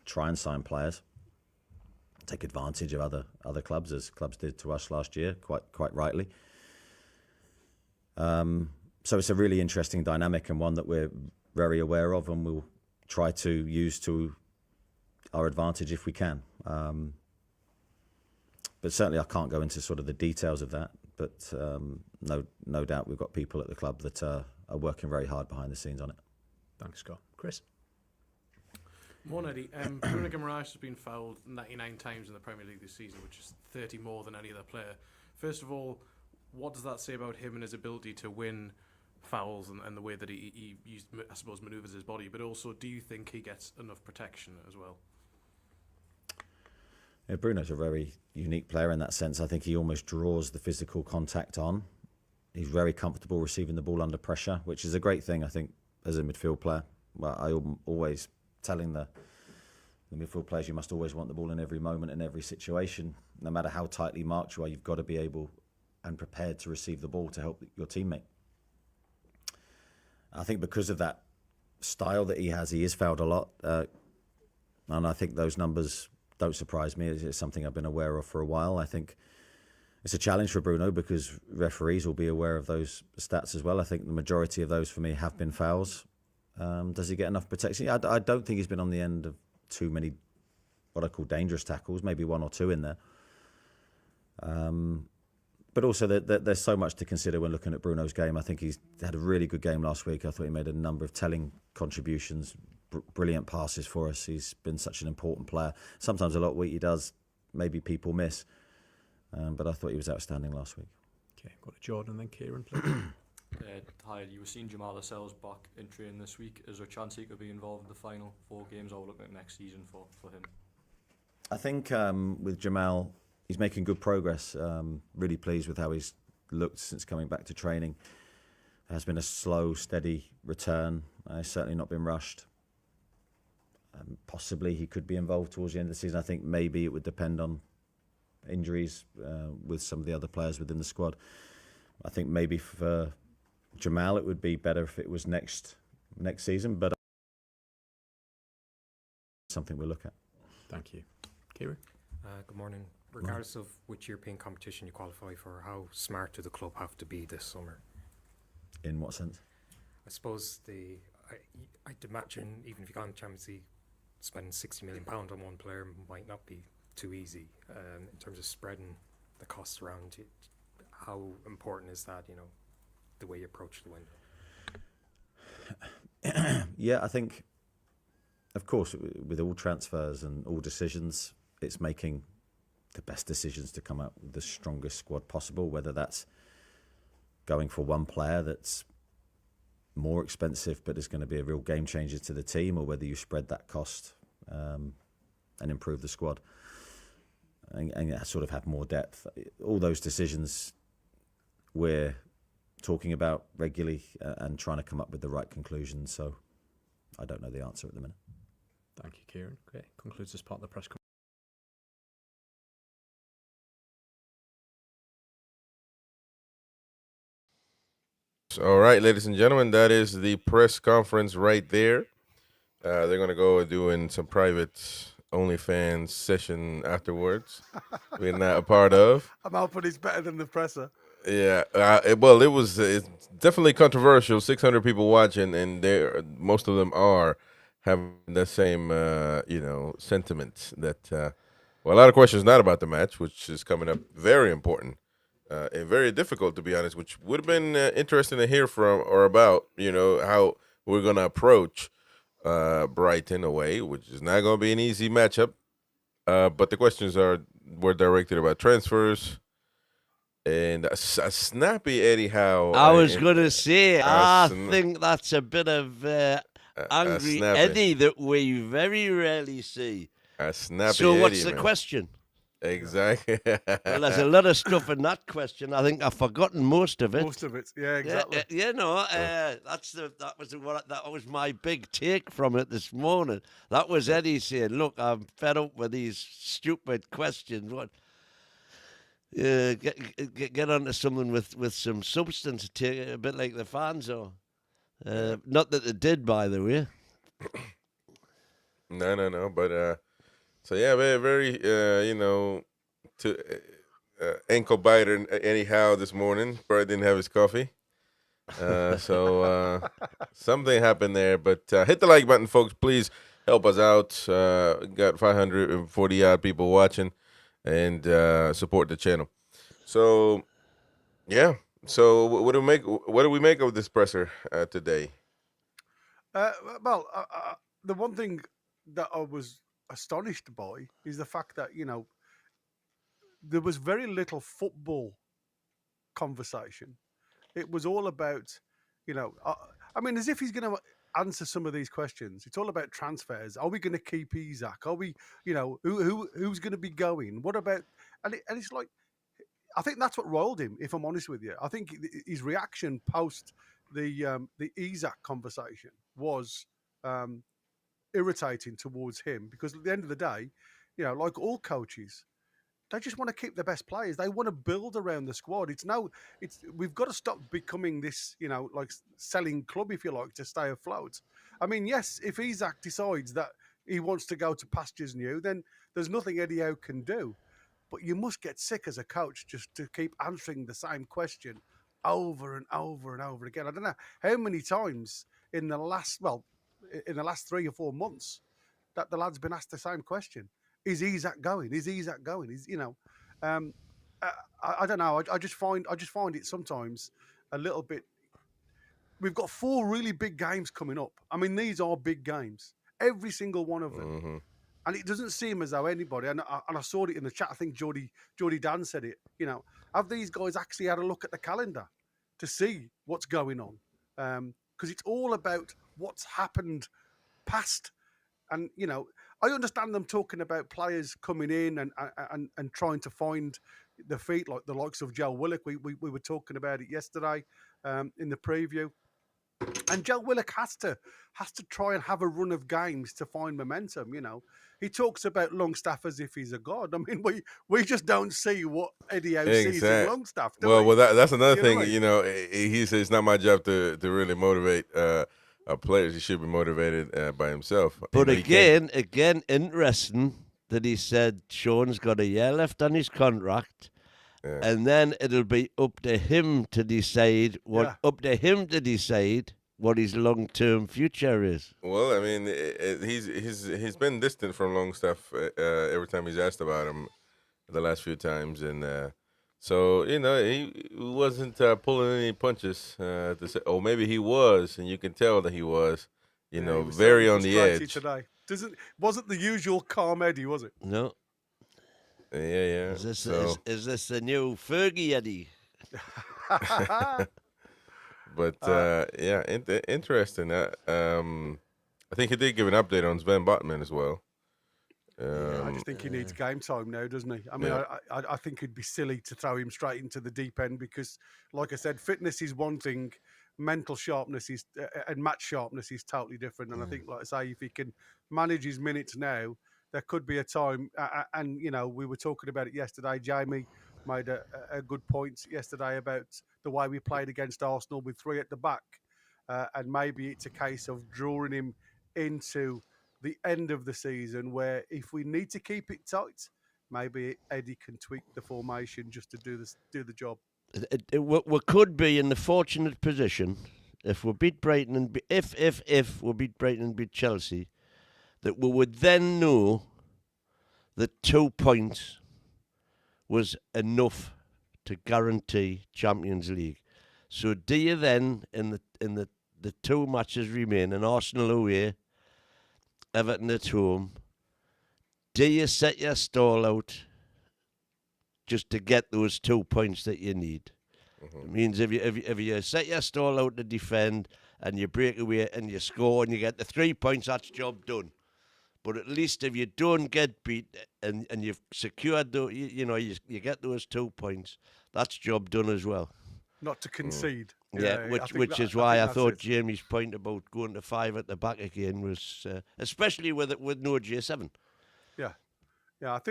Speaker 4: try and sign players, take advantage of other clubs, as clubs did to us last year, quite rightly. So it's a really interesting dynamic, and one that we're very aware of, and we'll try to use to our advantage if we can. But certainly I can't go into sort of the details of that, but no doubt we've got people at the club that are working very hard behind the scenes on it.
Speaker 7: Thanks, Scott. Chris?
Speaker 19: Morning, Eddie. Bruno Guimaraes has been fouled 99 times in the Premier League this season, which is 30 more than any other player. First of all, what does that say about him and his ability to win fouls and the way that he I suppose, manoeuvres his body? But also, do you think he gets enough protection as well?
Speaker 4: Yeah, Bruno's a very unique player in that sense. I think he almost draws the physical contact on. He's very comfortable receiving the ball under pressure, which is a great thing, I think, as a midfield player. Well, I'm always telling the midfield players you must always want the ball in every moment, in every situation. No matter how tightly marked you are, you've got to be able and prepared to receive the ball to help your teammate. I think because of that style that he has, he is fouled a lot. And I think those numbers don't surprise me. It's something I've been aware of for a while. I think it's a challenge for Bruno because referees will be aware of those stats as well. I think the majority of those for me have been fouls. Does he get enough protection? I don't think he's been on the end of too many what I call dangerous tackles, maybe 1 or 2 in there. But also there's so much to consider when looking at Bruno's game. I think he's had a really good game last week. I thought he made a number of telling contributions, brilliant passes for us. He's been such an important player. Sometimes a lot of what he does, maybe people miss. But I thought he was outstanding last week.
Speaker 7: Okay, got to Jordan and then Kieran, please.
Speaker 20: Hi, you were seeing Jamal Lascelles back in training this week. Is there a chance he could be involved in the final 4 games, or looking at next season for him?
Speaker 4: I think with Jamal, he's making good progress. Really pleased with how he's looked since coming back to training. It has been a slow, steady return. He's certainly not been rushed. Possibly he could be involved towards the end of the season. I think maybe it would depend on injuries with some of the other players within the squad. I think maybe for Jamal it would be better if it was next season, but something we'll look at.
Speaker 7: Thank you. Kieran?
Speaker 21: Good morning. regardless of which European competition you qualify for, how smart do the club have to be this summer?
Speaker 4: In what sense?
Speaker 21: I suppose I'd imagine even if you got in the Champions League, spending £60 million on one player might not be too easy in terms of spreading the costs around. How important is that, the way you approach the window?
Speaker 4: Yeah, I think, of course, with all transfers and all decisions, it's making the best decisions to come out with the strongest squad possible, whether that's going for one player that's more expensive but is going to be a real game changer to the team, or whether you spread that cost and improve the squad and sort of have more depth. All those decisions we're talking about regularly and trying to come up with the right conclusions. So I don't know the answer at the minute.
Speaker 7: Thank you, Kieran. Okay, concludes this part of the press conference.
Speaker 3: All right, ladies and gentlemen, that is the press conference right there. They're going to go doing some private OnlyFans session afterwards. We're not a part of.
Speaker 2: I'm hoping it's better than the presser.
Speaker 3: Yeah, it's definitely controversial. 600 people watching, and most of them are having the same, sentiment that, a lot of questions not about the match, which is coming up, very important. And very difficult, to be honest, which would have been interesting to hear from or about, how we're going to approach Brighton away, which is not going to be an easy matchup. But the questions were directed about transfers and a snappy Eddie Howe.
Speaker 1: I was going to say, I think that's a bit of angry Eddie that we very rarely see.
Speaker 3: A snappy
Speaker 1: so
Speaker 3: Eddie,
Speaker 1: what's the
Speaker 3: man.
Speaker 1: question?
Speaker 3: Exactly.
Speaker 1: Well, there's a lot of stuff in that question. I think I've forgotten most of it.
Speaker 2: Most of it, yeah, exactly.
Speaker 1: That was my big take from it this morning. That was Eddie saying, "Look, I'm fed up with these stupid questions. What? Get onto something with some substance. Take a bit like the fans are. Not that they did, by the way.
Speaker 3: No. But so yeah, very ankle biter anyhow this morning. Probably didn't have his coffee. So something happened there. But hit the like button, folks. Please help us out. Got 540 odd people watching, and support the channel. So yeah. So what do we make of this presser today?
Speaker 2: The one thing that I was astonished by is the fact that there was very little football conversation. It was all about as if he's going to answer some of these questions. It's all about transfers. Are we going to keep Isak? Are we who's going to be going? What about and it's like, I think that's what roiled him, if I'm honest with you. I think his reaction post the Isak conversation was irritating towards him, because at the end of the day, like all coaches, they just want to keep the best players. They want to build around the squad. We've got to stop becoming this, like selling club, if you like, to stay afloat. I mean, yes, if Isak decides that he wants to go to pastures new, then there's nothing Eddie Howe can do. But you must get sick as a coach just to keep answering the same question over and over and over again. I don't know how many times in the last 3 or 4 months that the lad's been asked the same question. Is Isak going? Is Isak going? I don't know. I just find it sometimes a little bit. We've got 4 really big games coming up. I mean, these are big games, every single one of them.
Speaker 3: Mm-hmm.
Speaker 2: And it doesn't seem as though anybody, and I saw it in the chat, I think Geordie Dan said it, have these guys actually had a look at the calendar to see what's going on? Because it's all about what's happened past. And, I understand them talking about players coming in and trying to find the feet, like the likes of Joe Willock. We were talking about it yesterday in the preview. And Joe Willock has to try and have a run of games to find momentum. He talks about Longstaff as if he's a god. I mean, we just don't see what Eddie Howe sees in Longstaff.
Speaker 3: Well, that's another thing. He says it's not my job to really motivate players. He should be motivated by himself.
Speaker 1: But again, interesting. that he said Sean's got a year left on his contract, and then it'll be up to him to decide what his long-term future is.
Speaker 3: Well, I mean, he's been distant from Longstaff every time he's asked about him the last few times, and so he wasn't pulling any punches to say. Oh, maybe he was, and you can tell that he was. He was very on the
Speaker 2: frustrated
Speaker 3: edge.
Speaker 2: today. Wasn't the usual calm Eddie, was it?
Speaker 1: No.
Speaker 3: Yeah.
Speaker 1: Is this the new Fergie Eddie?
Speaker 3: But interesting. I think he did give an update on Sven Botman as well.
Speaker 2: I just think he needs game time now, doesn't he? I mean, I think it'd be silly to throw him straight into the deep end because, like I said, fitness is one thing, mental sharpness is and match sharpness is totally different. And I think, like I say, if he can manage his minutes now, there could be a time. And we were talking about it yesterday. Jamie made a good point yesterday about the way we played against Arsenal with 3 at the back, and maybe it's a case of drawing him into the end of the season where if we need to keep it tight, maybe Eddie can tweak the formation just to do the job.
Speaker 1: We could be in the fortunate position if we beat Brighton and if we beat Brighton and beat Chelsea, that we would then know that 2 points was enough to guarantee Champions League. So do you then in the 2 matches remaining, Arsenal away, Everton at home, do you set your stall out just to get those 2 points that you need? It means if you set your stall out to defend and you break away and you score and you get the 3 points, that's job done. But at least if you don't get beat and you've secured you get those 2 points, that's job done as well.
Speaker 2: Not to concede.
Speaker 1: Yeah, which is why I thought Jamie's point about going to 5 at the back again was, especially with no J7.
Speaker 2: Yeah.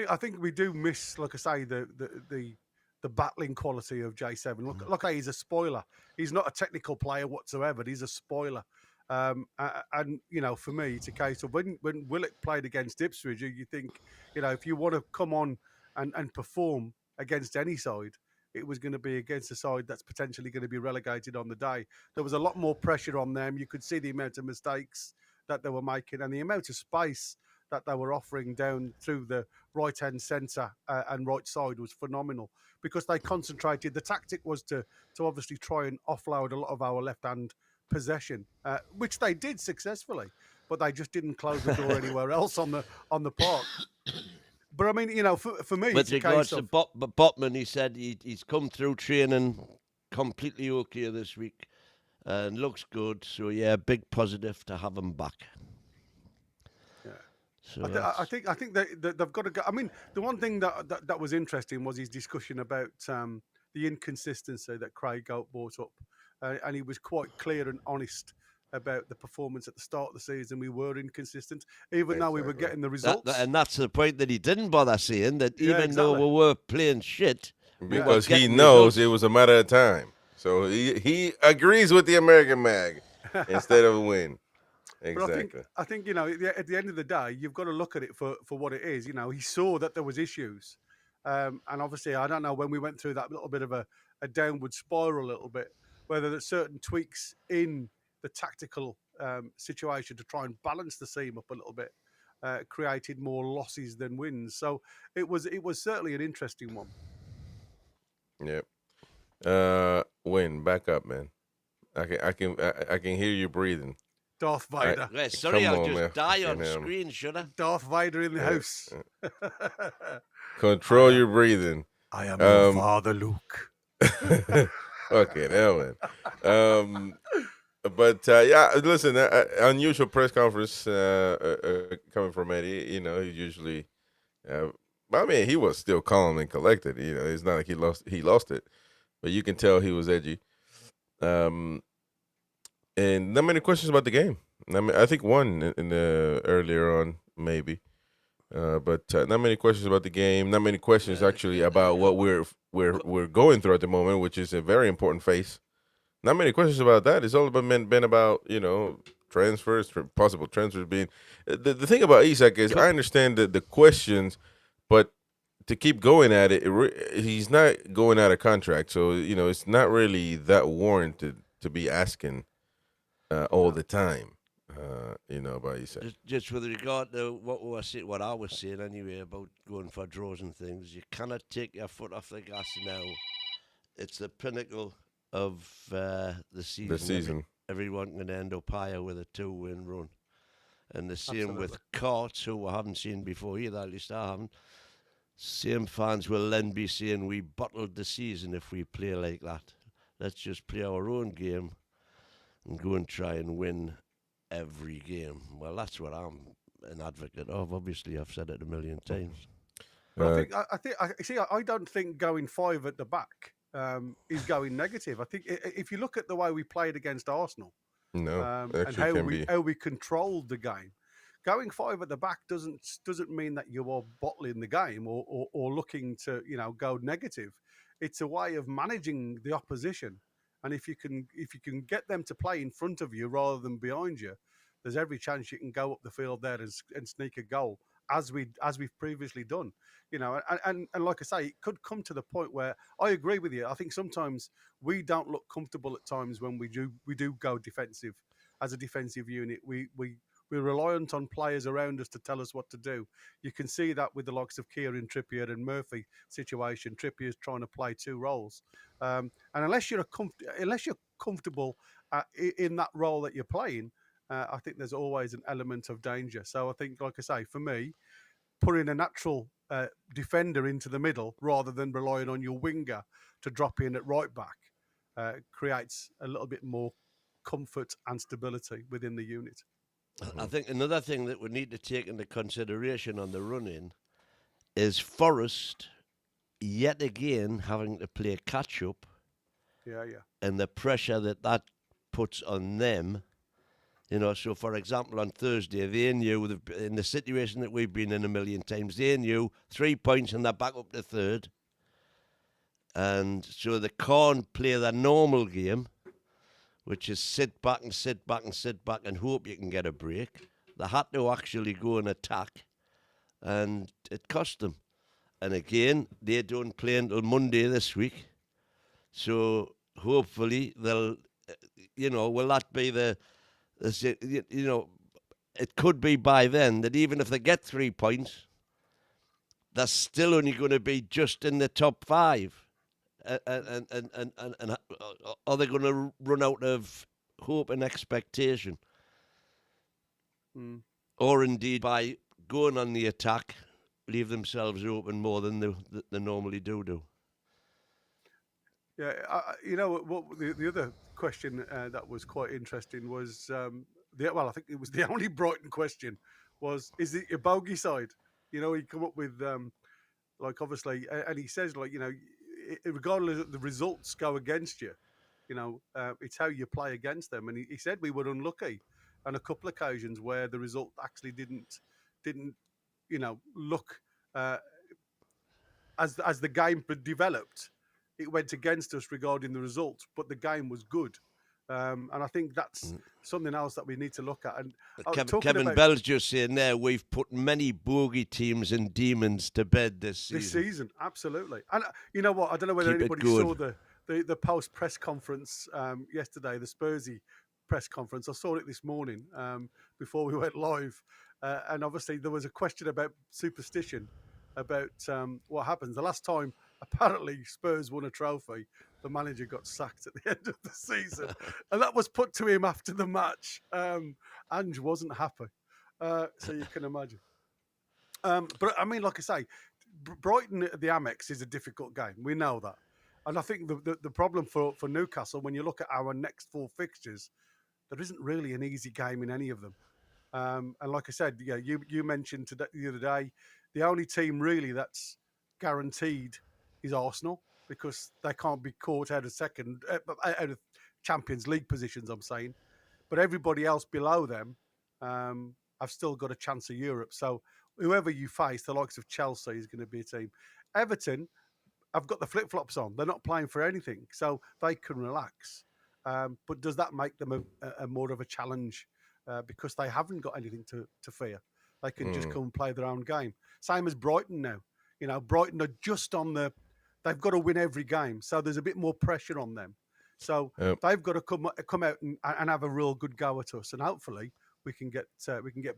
Speaker 2: I think we do miss, like I say, the battling quality of J7. Look, he's a spoiler. He's not a technical player whatsoever. He's a spoiler. And for me, it's a case of when Willock played against Ipswich, you think, if you want to come on and perform against any side, it was going to be against a side that's potentially going to be relegated on the day. There was a lot more pressure on them. You could see the amount of mistakes that they were making and the amount of space that they were offering down through the right-hand centre and right side was phenomenal because they concentrated. The tactic was to obviously try and offload a lot of our left-hand possession, which they did successfully, but they just didn't close the door anywhere else on the park. But I mean, for me,
Speaker 1: with
Speaker 2: it's
Speaker 1: regards
Speaker 2: a case
Speaker 1: to Botman, he said he's come through training completely okay this week and looks good. So yeah, big positive to have him back.
Speaker 2: Yeah,
Speaker 1: so
Speaker 2: I think that they've got to go. I mean, the one thing that was interesting was his discussion about the inconsistency that Craig Goat brought up, and he was quite clear and honest about the performance at the start of the season. We were inconsistent, even though we were getting the results.
Speaker 1: And that's the point that he didn't bother saying, that even though we were playing shit,
Speaker 3: because he knows it was a matter of time. So he agrees with the American mag instead of a win. Exactly.
Speaker 2: But I think at the end of the day, you've got to look at it for what it is. He saw that there was issues, and obviously, I don't know when we went through that little bit of a downward spiral a little bit, whether there's certain tweaks in the tactical situation to try and balance the seam up a little bit created more losses than wins. So it was certainly an interesting one.
Speaker 3: Yep. Win, back up, man. I can hear you breathing.
Speaker 2: Darth Vader.
Speaker 1: Sorry, I'll just die on screen, should I?
Speaker 2: Darth Vader in the house.
Speaker 3: Control your breathing.
Speaker 2: I am your father, Luke.
Speaker 3: Okay, now, man. But listen, unusual press conference coming from Eddie. He usually, I mean, he was still calm and collected. It's not like he lost it, but you can tell he was edgy. And not many questions about the game. I think one in the earlier on maybe, but not many questions about the game. Not many questions actually about what we're going through at the moment, which is a very important phase. Not many questions about that. It's all been about transfers, possible transfers being the thing about Isak is I understand the questions, but to keep going at it, he's not going out of contract, so it's not really that warranted to be asking all the time. About Isak.
Speaker 1: Just with regard to what I was saying anyway about going for draws and things, you cannot take your foot off the gas now. It's the pinnacle of the season.
Speaker 3: The season.
Speaker 1: Everyone can end up higher with a 2-win run. And the same
Speaker 2: Absolutely.
Speaker 1: with Courts, who I haven't seen before either, at least I haven't. Same fans will then be saying we bottled the season if we play like that. Let's just play our own game and go and try and win every game. Well, that's what I'm an advocate of. Obviously, I've said it a million times.
Speaker 2: But I don't think going 5 at the back is going negative. I think if you look at the way we played against Arsenal, and how we controlled the game, going 5 at the back doesn't mean that you are bottling the game or looking to go negative. It's a way of managing the opposition, and if you can get them to play in front of you rather than behind you, there's every chance you can go up the field there and sneak a goal, as we've previously done. And like I say, it could come to the point where I agree with you. I think sometimes we don't look comfortable at times when we do go defensive as a defensive unit. We're reliant on players around us to tell us what to do. You can see that with the likes of Kieran Trippier and Murphy situation. Trippier's trying to play 2 roles, and unless you're comfortable in that role that you're playing, I think there's always an element of danger. So I think, like I say, for me, putting a natural defender into the middle rather than relying on your winger to drop in at right back creates a little bit more comfort and stability within the unit.
Speaker 1: I think another thing that we need to take into consideration on the run-in is Forest yet again having to play catch-up.
Speaker 2: Yeah.
Speaker 1: And the pressure that puts on them. So for example, on Thursday, they knew, in the situation that we've been in a million times, they knew 3 points and they're back up to third. And so they can't play their normal game, which is sit back and hope you can get a break. They had to actually go and attack, and it cost them. And again, they don't play until Monday this week. So hopefully they'll, will that be it could be by then that even if they get 3 points, they're still only going to be just in the top 5. And are they going to run out of hope and expectation? Or indeed, by going on the attack, leave themselves open more than they normally do?
Speaker 2: Yeah, what the other question that was quite interesting was, I think it was the only Brighton question was, is it your bogey side? He come up with, obviously, and he says, regardless of the results go against you, it's how you play against them. And he said we were unlucky on a couple of occasions where the result actually didn't look as the game developed. It went against us regarding the results, but the game was good. And I think that's something else that we need to look at. And
Speaker 1: Kevin Bell's just saying there, we've put many bogey teams and demons to bed this season.
Speaker 2: This season, absolutely. And you know what? I don't know whether anybody saw the post press conference yesterday, the Spursy press conference. I saw it this morning before we went live. And obviously there was a question about superstition, about what happens. The last time, apparently, Spurs won a trophy, the manager got sacked at the end of the season. And that was put to him after the match. Ange wasn't happy. So you can imagine. But I mean, like I say, Brighton at the Amex is a difficult game. We know that. And I think the problem for Newcastle, when you look at our next 4 fixtures, there isn't really an easy game in any of them. And like I said, you mentioned the other day, the only team really that's guaranteed is Arsenal, because they can't be caught out of Champions League positions, I'm saying. But everybody else below them have still got a chance of Europe. So whoever you face, the likes of Chelsea is going to be a team. Everton have got the flip-flops on. They're not playing for anything, so they can relax. But does that make them a more of a challenge because they haven't got anything to fear. They can just come and play their own game. Same as Brighton now. You know, Brighton are just on they've got to win every game, so there's a bit more pressure on them. So they've got to come out and have a real good go at us, and hopefully we can get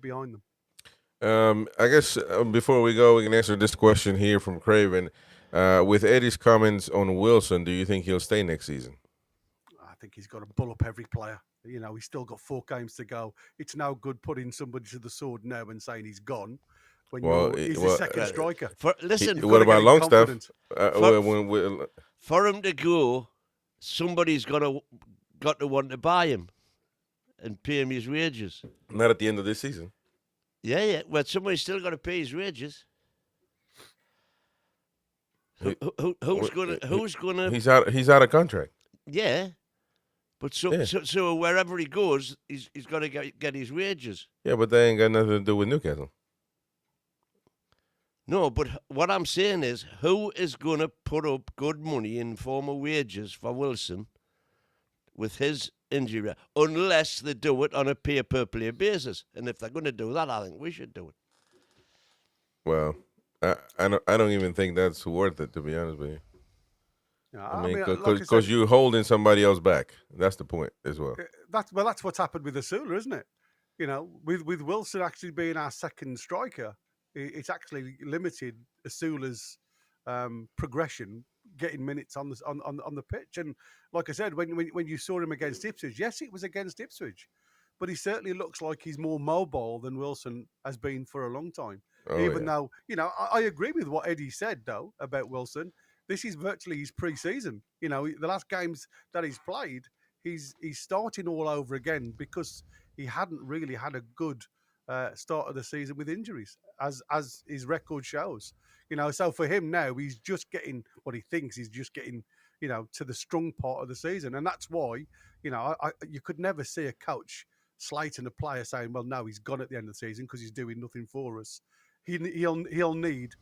Speaker 2: behind them.
Speaker 3: I guess before we go, we can answer this question here from Craven. With Eddie's comments on Wilson, do you think he'll stay next season?
Speaker 2: I think he's got to bull up every player. You know, he's still got 4 games to go. It's no good putting somebody to the sword now and saying he's gone when he's the second striker.
Speaker 3: What about Longstaff?
Speaker 1: For him to go, somebody's got to want to buy him and pay him his wages.
Speaker 3: Not at the end of this season.
Speaker 1: Yeah. Well, somebody's still got to pay his wages. Who's gonna?
Speaker 3: He's out of contract.
Speaker 1: Yeah, but so wherever he goes, he's got to get his wages.
Speaker 3: Yeah, but that ain't got nothing to do with Newcastle.
Speaker 1: No, but what I'm saying is, who is going to put up good money in form of wages for Wilson with his injury, unless they do it on a pay-per-play basis? And if they're going to do that, I think we should do it.
Speaker 3: Well, I don't even think that's worth it, to be honest with you.
Speaker 2: Yeah,
Speaker 3: I mean, because you're holding somebody else back. That's the point as well.
Speaker 2: That's what's happened with Asula, isn't it? You know, with Wilson actually being our second striker, it's actually limited Asula's progression, getting minutes on the pitch. And like I said, when you saw him against Ipswich, yes, it was against Ipswich, but he certainly looks like he's more mobile than Wilson has been for a long time. Even though, you know, I agree with what Eddie said, though, about Wilson. This is virtually his pre-season. You know, the last games that he's played, he's starting all over again because he hadn't really had a good start of the season with injuries, as his record shows. You know, so for him now, he's just getting what he thinks he's just getting, you know, to the strong part of the season. And that's why, you know, you could never see a coach slating a player saying, well, no, he's gone at the end of the season because he's doing nothing for us. He'll need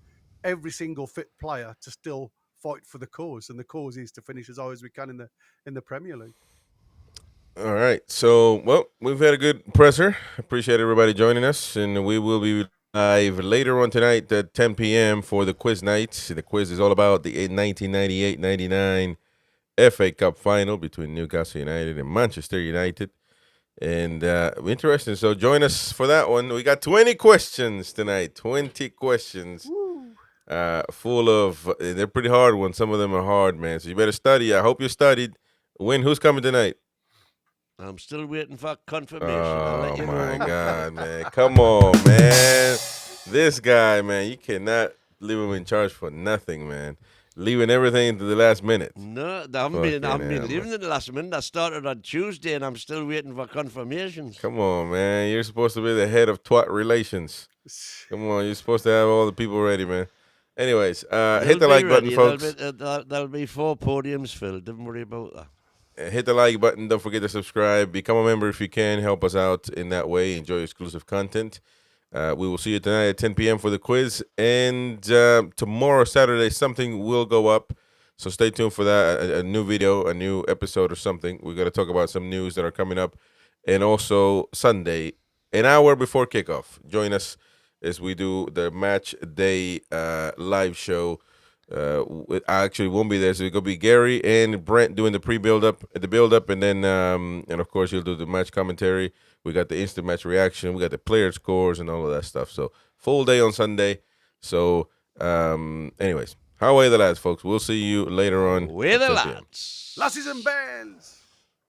Speaker 2: every single fit player to still fight for the cause, and the cause is to finish as high as we can in the Premier League.
Speaker 3: All right. So, well, we've had a good presser. Appreciate everybody joining us, and we will be live later on tonight at 10 p.m. for the quiz night. The quiz is all about the 1998-99 FA Cup final between Newcastle United and Manchester United. And interesting. So join us for that one. We got 20 questions tonight. 20 questions. Full of, they're pretty hard ones. Some of them are hard, man. So you better study. I hope you studied. Win, who's coming tonight?
Speaker 1: I'm still waiting for confirmation.
Speaker 3: Oh, my God, man. Come on, man. This guy, man, you cannot leave him in charge for nothing, man. Leaving everything to the last minute.
Speaker 1: No, I'm been leaving it the last minute. I started on Tuesday, and I'm still waiting for confirmations.
Speaker 3: Come on, man. You're supposed to be the head of twat relations. Come on, you're supposed to have all the people ready, man. Anyways, hit the like button, folks.
Speaker 1: There'll be 4 podiums filled. Don't worry about that.
Speaker 3: Hit the like button. Don't forget to subscribe. Become a member if you can. Help us out in that way. Enjoy exclusive content. We will see you tonight at 10 p.m. for the quiz. And tomorrow, Saturday, something will go up. So stay tuned for that. A new video, a new episode or something. We're going to talk about some news that are coming up. And also Sunday, an hour before kickoff. Join us as we do the match day live show. I actually won't be there, so it's going to be Gary and Brent doing the build-up, and then, and of course, you'll do the match commentary. We got the instant match reaction. We got the player scores and all of that stuff. So, full day on Sunday. So, anyways, how are the lads, folks? We'll see you later on.
Speaker 1: Where the lads?
Speaker 2: Lasses and bands.